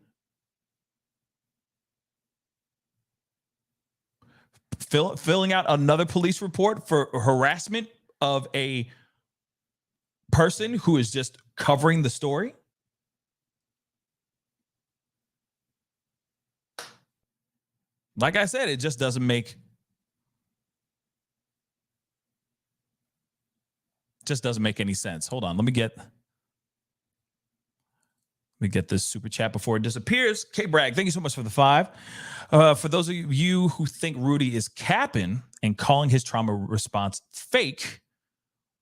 S2: Filling out another police report for harassment of a person who is just covering the story. Like I said, it just doesn't make any sense. Hold on, let me get this super chat before it disappears. K Bragg, thank you so much for the 5. For those of you who think Rudy is capping and calling his trauma response fake,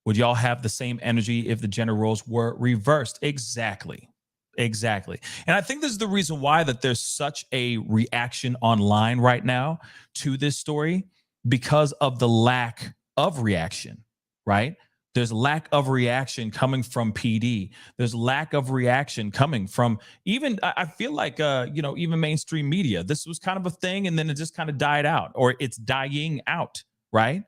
S2: would y'all have the same energy if the gender roles were reversed? Exactly. And I think this is the reason why that there's such a reaction online right now to this story, because of the lack of reaction, right? There's lack of reaction coming from PD. There's lack of reaction coming from even, I feel like, even mainstream media. This was kind of a thing, and then it just kind of died out, or it's dying out, right?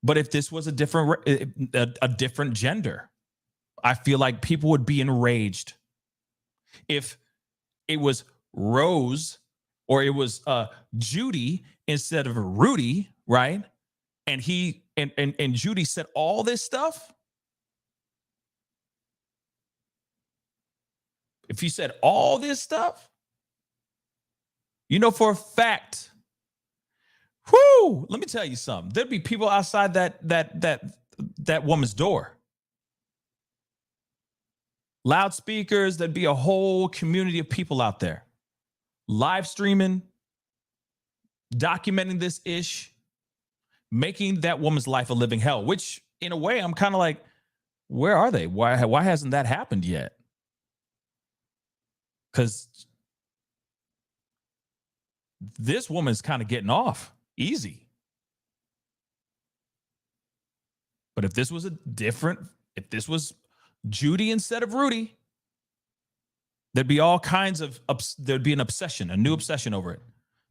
S2: But if this was a different gender, I feel like people would be enraged. If it was Rose or it was Judy instead of Rudy, right? And he and Judy said all this stuff. If he said all this stuff, you know for a fact, let me tell you something. There'd be people outside that woman's door. loudspeakers. There'd be a whole community of people out there live streaming, documenting this ish, making that woman's life a living hell, which in a way I'm kind of like, where are they? Why hasn't that happened yet? Because this woman's kind of getting off easy. But if this was if this was Judy instead of Rudy, there'd be all kinds of, there'd be an obsession, a new obsession over it.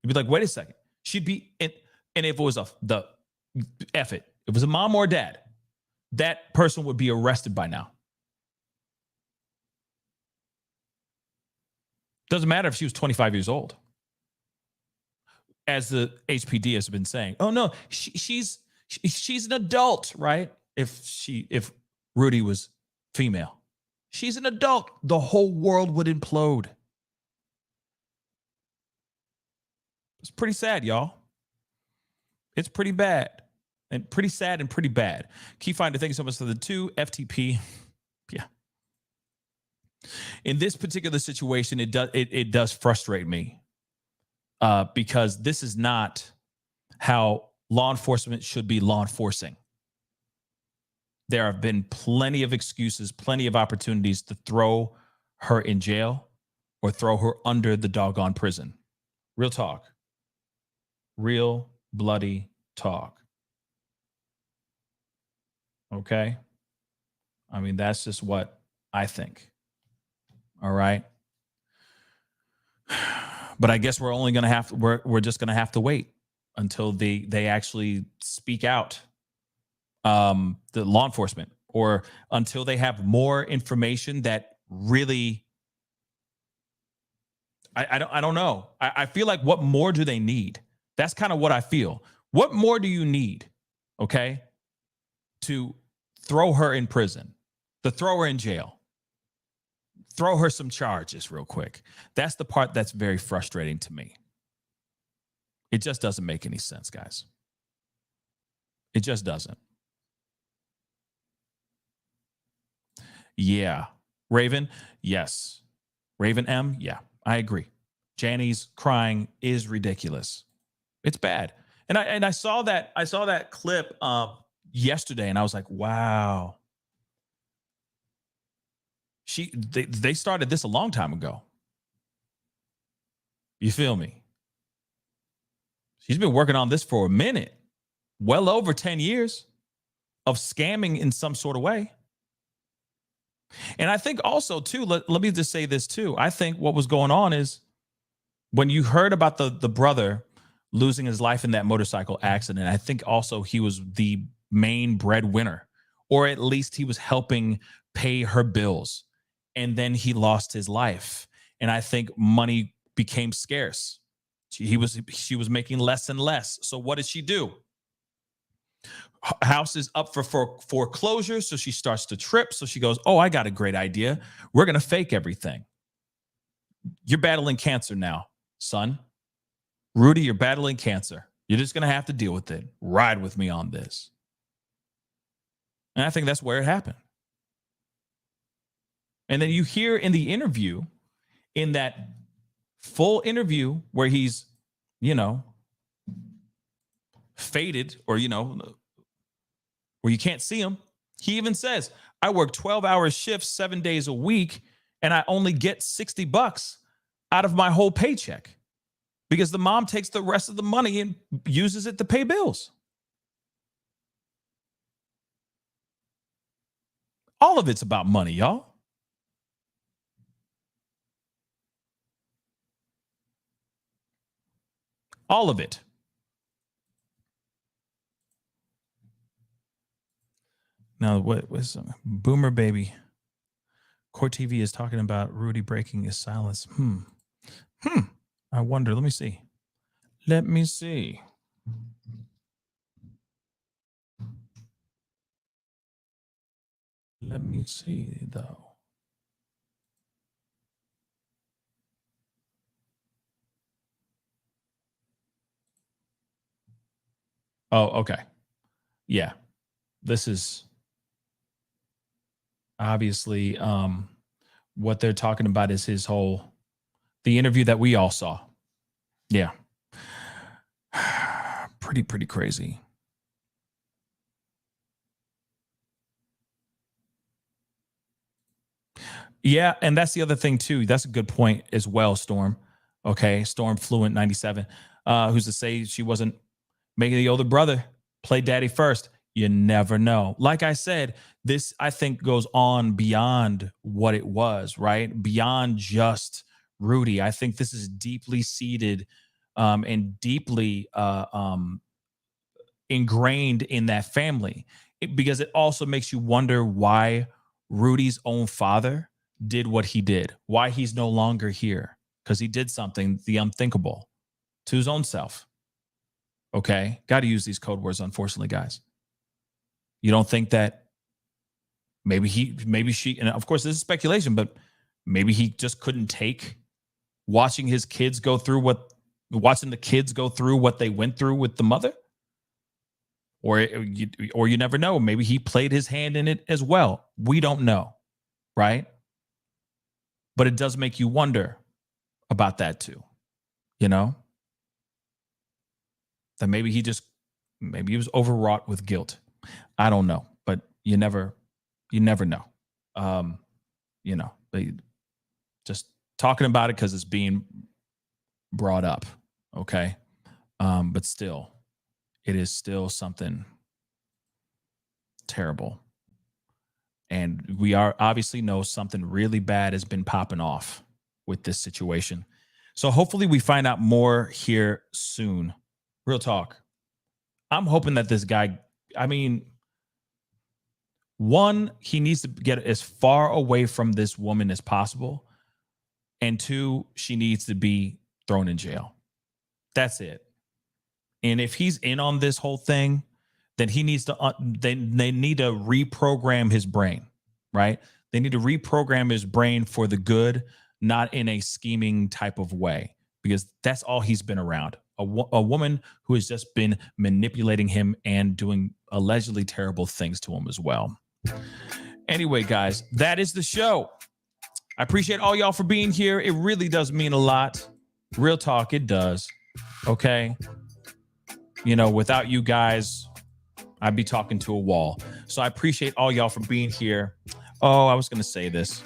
S2: You'd be like, wait a second. She'd be, and if it was if it was a mom or a dad, that person would be arrested by now. Doesn't matter if she was 25 years old. As the HPD has been saying, oh no, she's an adult, right? If Rudy was female, she's an adult. The whole world would implode. It's pretty sad, y'all. It's pretty bad and pretty sad and pretty bad. Key finder, thank you so much for the 2 FTP. Yeah. In this particular situation, it does frustrate me because this is not how law enforcement should be law enforcing. There have been plenty of excuses, plenty of opportunities to throw her in jail or throw her under the doggone prison. Real talk. Real bloody talk. Okay? I mean, that's just what I think. All right? But I guess we're only going to have to, we're just going to have to wait until they actually speak out, the law enforcement, or until they have more information that really, I don't know. I feel like, what more do they need? That's kind of what I feel. What more do you need, okay, to throw her in prison, to throw her in jail, throw her some charges real quick? That's the part that's very frustrating to me. It just doesn't make any sense, guys. It just doesn't. Yeah. Raven, yes. Raven M, yeah, I agree. Janny's crying is ridiculous. It's bad. And I saw that clip yesterday, and I was like, wow. They started this a long time ago. You feel me? She's been working on this for a minute, well over 10 years of scamming in some sort of way. And I think also, too, let me just say this, too. I think what was going on is when you heard about the brother losing his life in that motorcycle accident, I think also he was the main breadwinner, or at least he was helping pay her bills. And then he lost his life. And I think money became scarce. She was making less and less. So what did she do? House is up for foreclosure. So she starts to trip. So she goes, oh, I got a great idea. We're going to fake everything. You're battling cancer now, son. Rudy, you're battling cancer. You're just going to have to deal with it. Ride with me on this. And I think that's where it happened. And then you hear in the interview, in that full interview where he's, faded, or, where you can't see him, he even says, I work 12-hour shifts 7 days a week, and I only get $60 out of my whole paycheck because the mom takes the rest of the money and uses it to pay bills. All of it's about money, y'all. All of it. Now, what was Boomer Baby? Court TV is talking about Rudy breaking his silence. I wonder. Let me see. Let me see, though. Oh, okay. Yeah. This is obviously what they're talking about is the interview that we all saw. Yeah. Pretty crazy. Yeah, and that's the other thing too. That's a good point as well, Storm. Okay, Storm Fluent 97. Who's to say she wasn't making the older brother play daddy first? You never know. Like I said, this I think goes on beyond what it was, right? Beyond just Rudy. I think this is deeply seated and deeply ingrained in that family, because it also makes you wonder why Rudy's own father did what he did, why he's no longer here, because he did something, the unthinkable, to his own self. Okay, got to use these code words, unfortunately, guys. You don't think that maybe she, and of course this is speculation, but maybe he just couldn't take watching the kids go through what they went through with the mother? Or you never know. Maybe he played his hand in it as well. We don't know, right? But it does make you wonder about that too, you know? That maybe he was overwrought with guilt. I don't know, but you never know. You know, just talking about it because it's being brought up, okay? But still, it is still something terrible. And we obviously know something really bad has been popping off with this situation. So hopefully we find out more here soon. Real talk. I'm hoping that this guy, I mean, one, he needs to get as far away from this woman as possible. And two, she needs to be thrown in jail. That's it. And if he's in on this whole thing, then he needs to, they need to reprogram his brain, right? They need to reprogram his brain for the good, not in a scheming type of way, because that's all he's been around. A woman who has just been manipulating him and doing allegedly terrible things to him as well. Anyway, guys, that is the show. I appreciate all y'all for being here. It really does mean a lot. Real talk, it does. Okay. You know, without you guys, I'd be talking to a wall. So I appreciate all y'all for being here. Oh, I was going to say this.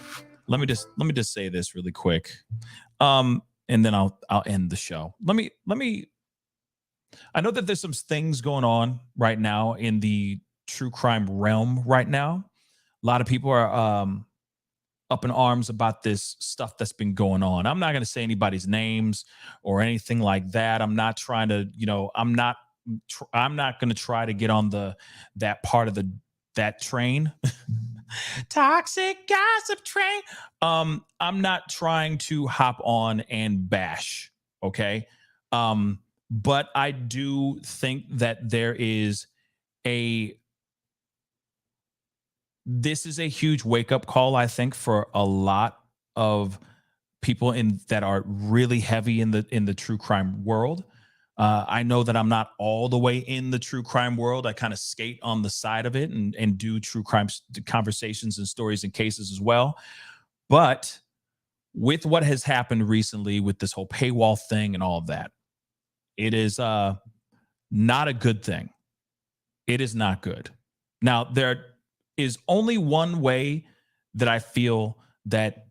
S2: Let me just say this really quick. And then I'll end the show. Let me I know that there's some things going on right now in the true crime realm right now. A lot of people are up in arms about this stuff that's been going on. I'm not going to say anybody's names or anything like that. I'm not trying to, you know, I'm not going to try to get on that part of that train. Toxic gossip train. I'm not trying to hop on and bash, okay? But I do think that this is a huge wake-up call, I think, for a lot of people that are really heavy in the true crime world. I know that I'm not all the way in the true crime world. I kind of skate on the side of it and do true crime conversations and stories and cases as well. But with what has happened recently with this whole paywall thing and all of that, it is not a good thing. It is not good. Now, there is only one way that I feel that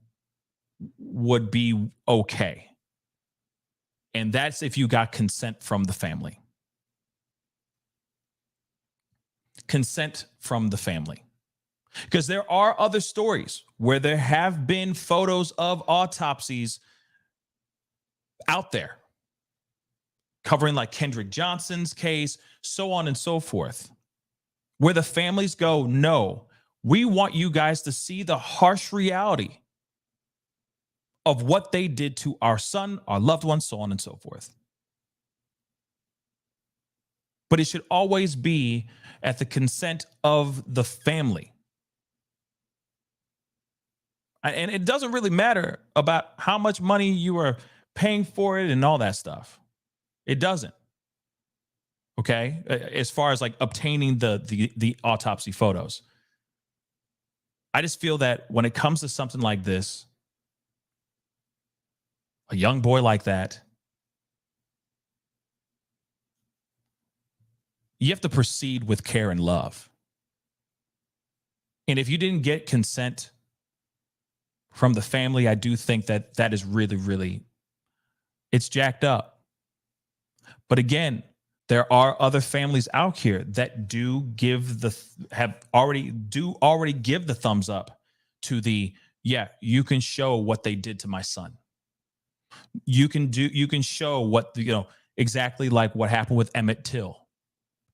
S2: would be okay. And that's if you got consent from the family. Consent from the family. Because there are other stories where there have been photos of autopsies out there covering like Kendrick Johnson's case, so on and so forth, where the families go, no, we want you guys to see the harsh reality of what they did to our son, our loved ones, so on and so forth. But it should always be at the consent of the family. And it doesn't really matter about how much money you are paying for it and all that stuff. It doesn't. Okay? As far as like obtaining the autopsy photos. I just feel that when it comes to something like this, a young boy like that, you have to proceed with care and love. And if you didn't get consent from the family, I do think that that is really, really, it's jacked up. But again, there are other families out here that do give already give the thumbs up to the, yeah, you can show what they did to my son. You can show what, exactly like what happened with Emmett Till.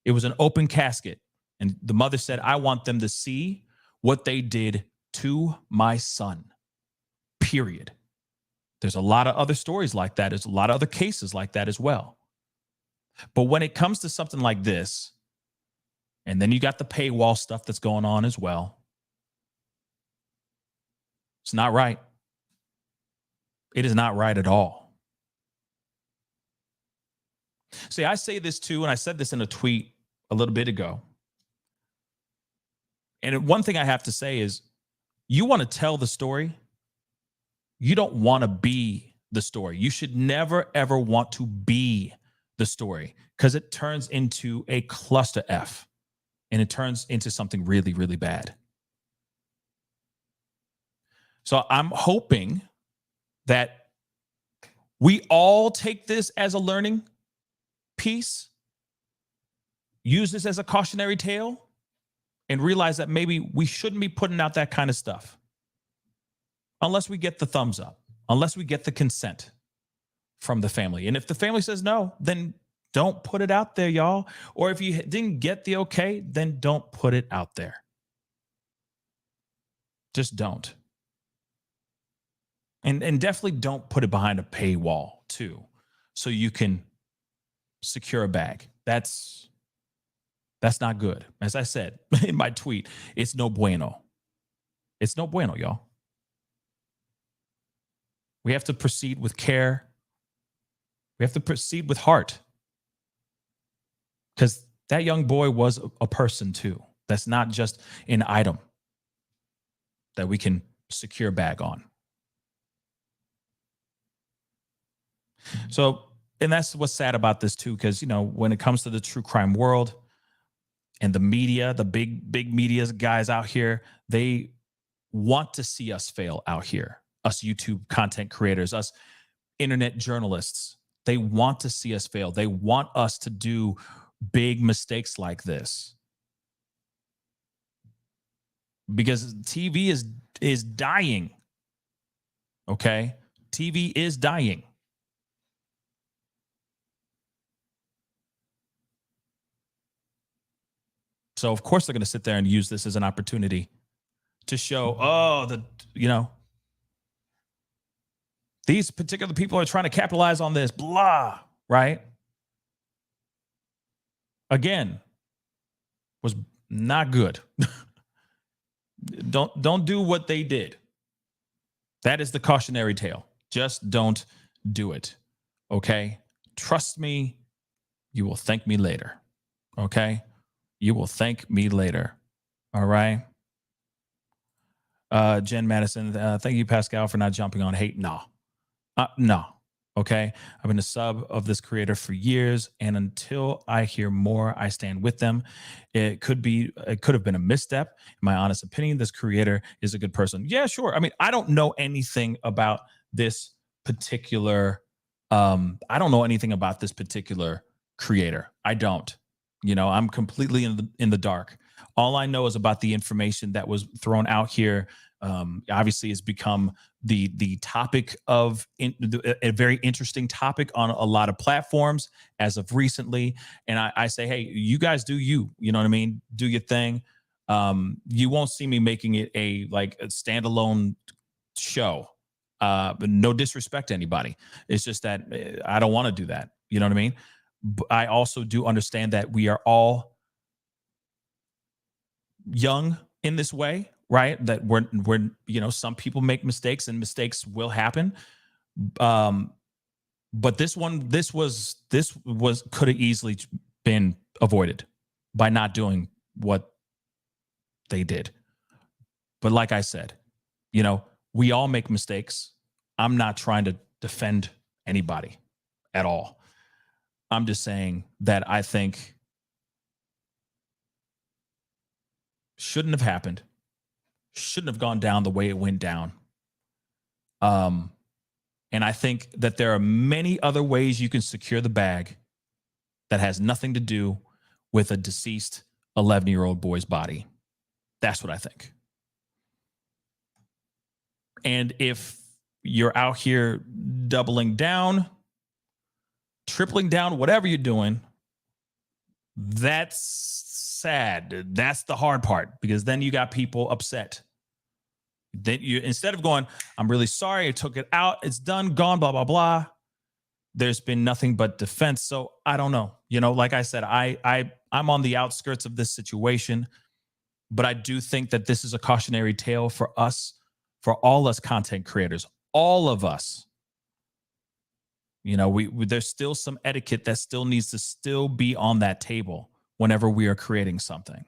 S2: It was an open casket. And the mother said, I want them to see what they did to my son, period. There's a lot of other stories like that. There's a lot of other cases like that as well. But when it comes to something like this, and then you got the paywall stuff that's going on as well, it's not right. It is not right at all. See, I say this too, and I said this in a tweet a little bit ago. And one thing I have to say is, you want to tell the story, you don't want to be the story. You should never, ever want to be the story, because it turns into a cluster F and it turns into something really, really bad. So I'm hoping that we all take this as a learning piece, use this as a cautionary tale, and realize that maybe we shouldn't be putting out that kind of stuff unless we get the thumbs up, unless we get the consent from the family. And if the family says no, then don't put it out there, y'all. Or if you didn't get the okay, then don't put it out there. Just don't. And definitely don't put it behind a paywall too, so you can secure a bag. That's not good. As I said in my tweet, it's no bueno. It's no bueno, y'all. We have to proceed with care. We have to proceed with heart. Because that young boy was a person too. That's not just an item that we can secure a bag on. So, and that's what's sad about this too, because, when it comes to the true crime world and the media, the big media guys out here, they want to see us fail out here. Us YouTube content creators, us internet journalists, they want to see us fail. They want us to do big mistakes like this, because TV is dying. Okay? TV is dying. So of course they're going to sit there and use this as an opportunity to show, these particular people are trying to capitalize on this, blah, right? Again, was not good. Don't do what they did. That is the cautionary tale. Just don't do it. Okay? Trust me, you will thank me later. Okay? You will thank me later. All right? Jen Madison, thank you, Pascal, for not jumping on hate. No. No. Okay. I've been a sub of this creator for years, and until I hear more, I stand with them. It could have been a misstep. In my honest opinion, this creator is a good person. Yeah, sure. I mean, I don't know anything about this particular creator. I don't. I'm completely in the dark. All I know is about the information that was thrown out here. Obviously, it's become the topic of a very interesting topic on a lot of platforms as of recently. And I say, hey, you guys do you. You know what I mean? Do your thing. You won't see me making it a standalone show. But no disrespect to anybody. It's just that I don't want to do that. You know what I mean? But I also do understand that we are all young in this way, right? That we're some people make mistakes and mistakes will happen. But this could have easily been avoided by not doing what they did. But like I said, we all make mistakes. I'm not trying to defend anybody at all. I'm just saying that I think shouldn't have happened, shouldn't have gone down the way it went down. And I think that there are many other ways you can secure the bag that has nothing to do with a deceased 11-year-old boy's body. That's what I think. And if you're out here doubling down, tripling down, whatever you're doing, that's sad. That's the hard part, because then you got people upset. Then you, instead of going, I'm really sorry, I took it out, it's done, gone, blah, blah, blah. There's been nothing but defense. So I don't know. You know, like I said, I'm on the outskirts of this situation, but I do think that this is a cautionary tale for us, for all us content creators, all of us. You know, there's still some etiquette that still needs to still be on that table whenever we are creating something.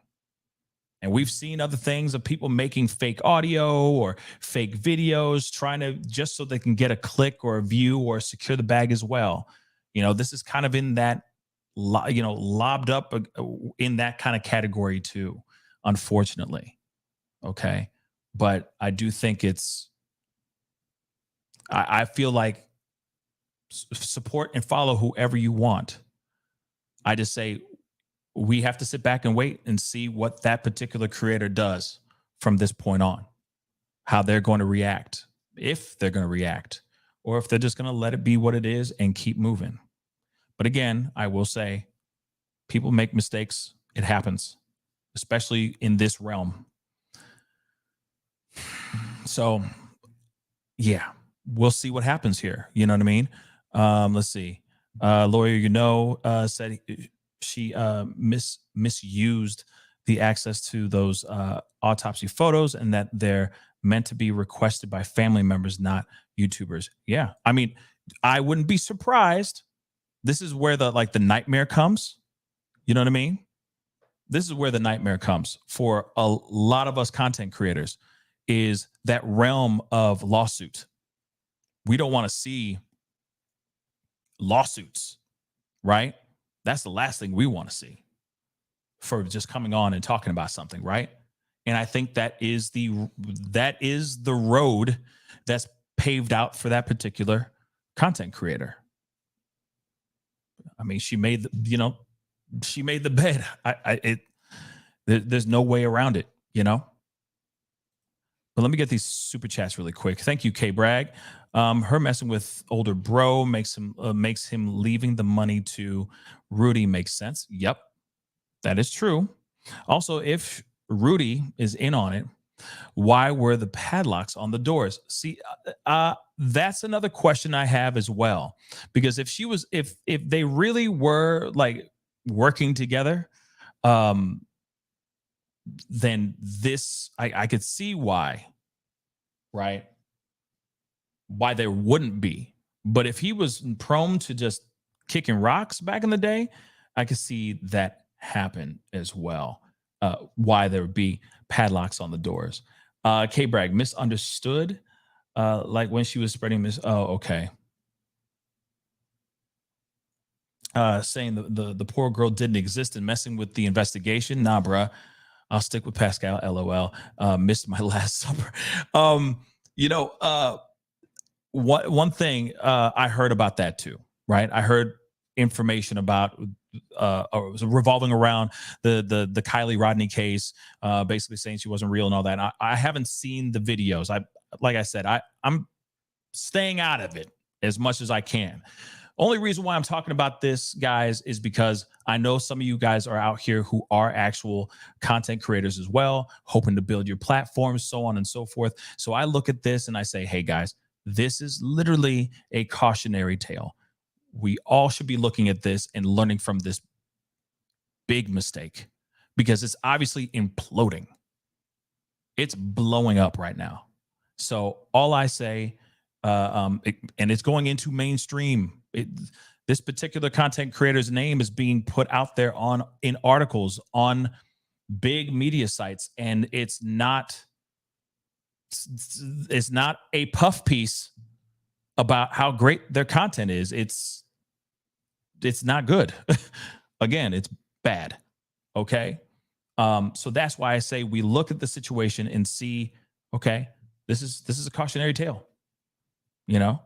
S2: And we've seen other things of people making fake audio or fake videos, trying to just so they can get a click or a view or secure the bag as well. You know, this is kind of in that, you know, lobbed up in that kind of category too, unfortunately. Okay. But I do think it's, I feel like support and follow whoever you want. I just say, we have to sit back and wait and see what that particular creator does from this point on, how they're going to react, if they're going to react, or if they're just going to let it be what it is and keep moving. But again, I will say, people make mistakes. It happens, especially in this realm. So, yeah, we'll see what happens here. You know what I mean? Let's see. Lawyer, said she misused the access to those autopsy photos, and that they're meant to be requested by family members, not YouTubers. Yeah, I mean, I wouldn't be surprised. This is where the nightmare comes. You know what I mean? This is where the nightmare comes for a lot of us content creators, is that realm of lawsuit. We don't want to see lawsuits, right? That's the last thing we want to see for just coming on and talking about something, right? And I think that is the road that's paved out for that particular content creator. I mean, she made the bed. There's no way around it, you know? But let me get these super chats really quick. Thank you, K Bragg. Her messing with older bro makes him leaving the money to Rudy makes sense. Yep, that is true. Also, if Rudy is in on it, why were the padlocks on the doors? See, that's another question I have as well. Because if they really were like working together, then this, I could see why, right? Why there wouldn't be. But if he was prone to just kicking rocks back in the day, I could see that happen as well. Why there would be padlocks on the doors. K Bragg, misunderstood. Like when she was spreading okay. Saying the poor girl didn't exist and messing with the investigation. Nah, bruh. I'll stick with Pascal. LOL. Missed my last supper. One thing I heard about that too, right? I heard information about revolving around the Kylie Rodney case, basically saying she wasn't real and all that. I haven't seen the videos. Like I said, I'm staying out of it as much as I can. Only reason why I'm talking about this, guys, is because I know some of you guys are out here who are actual content creators as well, hoping to build your platforms, so on and so forth. So I look at this and I say, hey, guys, this is literally a cautionary tale. We all should be looking at this and learning from this big mistake, because it's obviously imploding. It's blowing up right now. So all I say, and it's going into mainstream. This particular content creator's name is being put out there in articles on big media sites, and it's not a puff piece about how great their content is. It's not good. Again, it's bad. Okay. So that's why I say we look at the situation and see, okay, this is a cautionary tale. You know,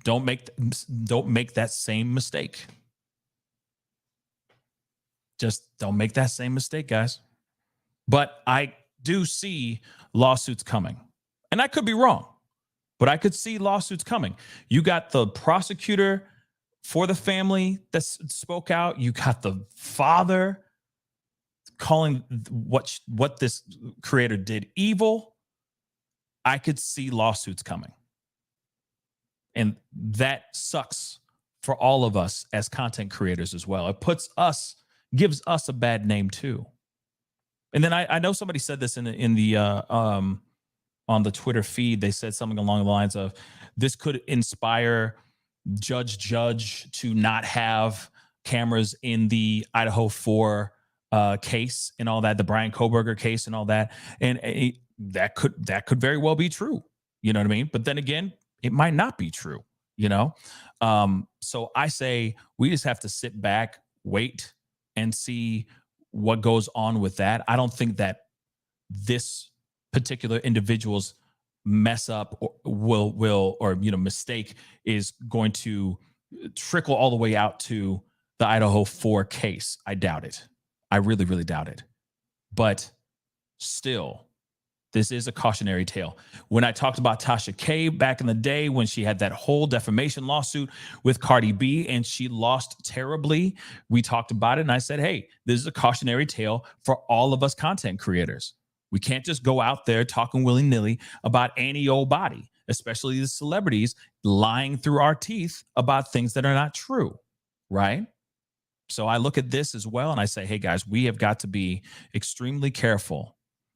S2: don't make that same mistake. Just don't make that same mistake, guys. But I do see lawsuits coming, and I could be wrong, but I could see lawsuits coming. You got the prosecutor for the family that spoke out. You got the father calling what this creator did evil. I could see lawsuits coming. And that sucks for all of us as content creators as well. It gives us a bad name too. And then I know somebody said this in the on the Twitter feed. They said something along the lines of, this could inspire Judge to not have cameras in the Idaho 4 case and all that, the Brian Koberger case and all that. And that could very well be true. You know what I mean? But then again, it might not be true, you know? So I say we just have to sit back, wait, and see what goes on with that. I don't think that this particular individual's mess up or mistake is going to trickle all the way out to the Idaho 4 case. I doubt it. I really, really doubt it. But still, this is a cautionary tale. When I talked about Tasha K back in the day, when she had that whole defamation lawsuit with Cardi B and she lost terribly, we talked about it. And I said, hey, this is a cautionary tale for all of us content creators. We can't just go out there talking willy-nilly about any old body, especially the celebrities lying through our teeth about things that are not true, right? So I look at this as well and I say, hey guys, we have got to be extremely careful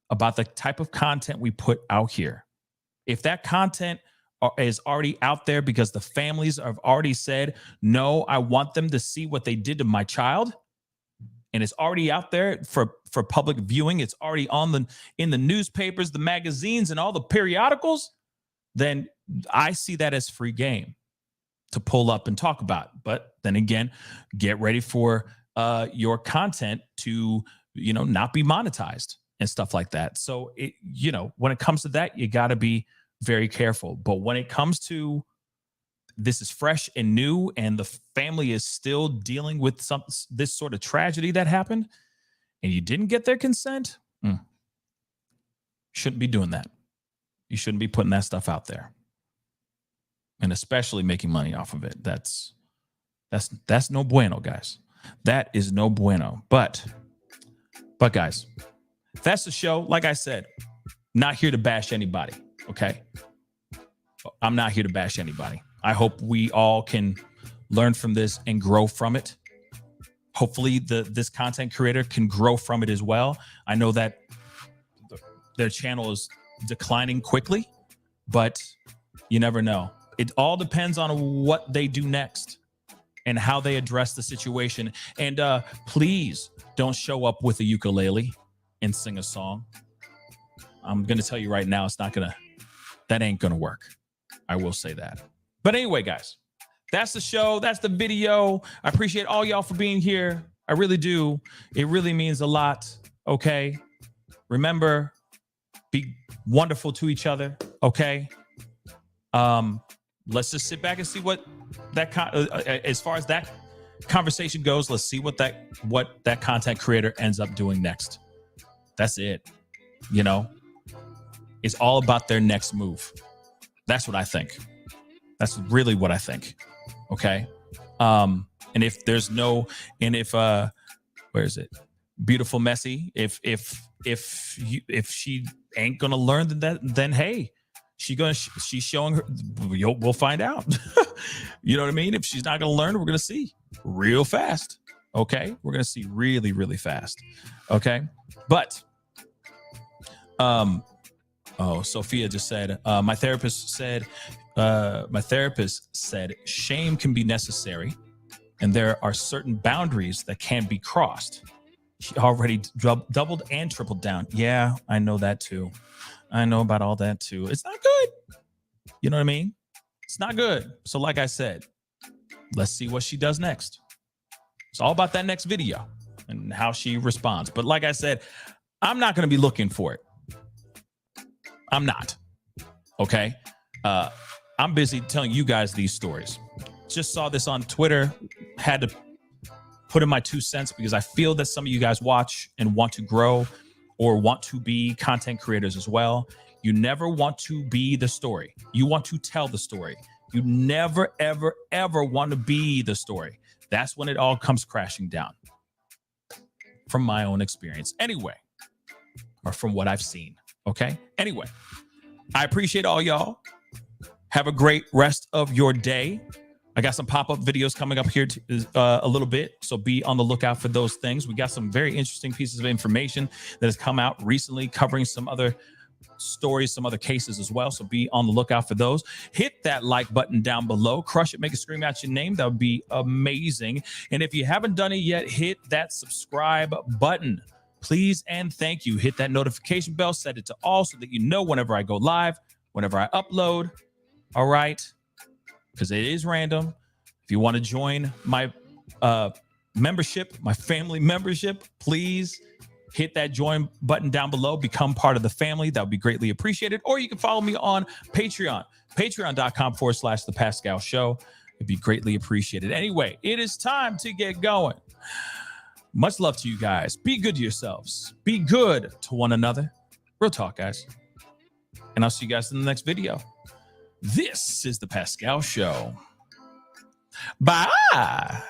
S2: about the type of content we put out here. If that content is already out there because the families have already said, no, I want them to see what they did to my child, and it's already out there for public viewing, it's already in the newspapers, the magazines, and all the periodicals, then I see that as free game to pull up and talk about. But then again, get ready for your content to, not be monetized and stuff like that. So when it comes to that, you got to be very careful. But when it comes to this is fresh and new and the family is still dealing with this sort of tragedy that happened and you didn't get their consent, shouldn't be doing that. You shouldn't be putting that stuff out there. And especially making money off of it. That's no bueno, guys. That is no bueno. But guys, that's the show. Like I said, not here to bash anybody, okay? I'm not here to bash anybody. I hope we all can learn from this and grow from it. Hopefully this content creator can grow from it as well. I know that their channel is declining quickly, but you never know. It all depends on what they do next and how they address the situation. And please don't show up with a ukulele and sing a song. I'm going to tell you right now, that ain't going to work. I will say that. But anyway, guys, that's the show. That's the video. I appreciate all y'all for being here. I really do. It really means a lot. Okay. Remember, be wonderful to each other. Okay. Let's just sit back and see what as far as that conversation goes. Let's see what that content creator ends up doing next. That's it. It's all about their next move. That's what I think. That's really what I think. Okay. And if where is it? Beautiful Messy. If she ain't gonna learn then hey, she's showing her. We'll find out. You know what I mean? If she's not gonna learn, we're gonna see real fast. Okay, we're gonna see really, really fast. Okay, but Sophia just said my therapist said shame can be necessary, and there are certain boundaries that can be crossed. She already doubled and tripled down. Yeah, I know that too. I know about all that too. It's not good. You know what I mean? It's not good. So like I said, let's see what she does next. It's all about that next video and how she responds. But like I said, I'm not going to be looking for it. I'm not. Okay. I'm busy telling you guys these stories. Just saw this on Twitter. Had to put in my 2 cents because I feel that some of you guys watch and want to grow or want to be content creators as well. You never want to be the story. You want to tell the story. You never, ever, ever want to be the story. That's when it all comes crashing down. From my own experience. Anyway, or from what I've seen. Okay? Anyway, I appreciate all y'all. Have a great rest of your day. I got some pop-up videos coming up here a little bit, so be on the lookout for those things. We got some very interesting pieces of information that has come out recently covering some other stories, some other cases as well, so be on the lookout for those. Hit that like button down below. Crush it. Make it scream out your name. That would be amazing. And if you haven't done it yet, hit that subscribe button. Please and thank you. Hit that notification bell. Set it to all so that you know whenever I go live, whenever I upload. All right? Because it is random. If you want to join my membership, my family membership, please hit that join button down below. Become part of the family. That would be greatly appreciated. Or you can follow me on Patreon. Patreon.com/The Pascal Show. It'd be greatly appreciated. Anyway, it is time to get going. Much love to you guys. Be good to yourselves. Be good to one another. Real talk, guys. And I'll see you guys in the next video. This is The Pascal Show. Bye.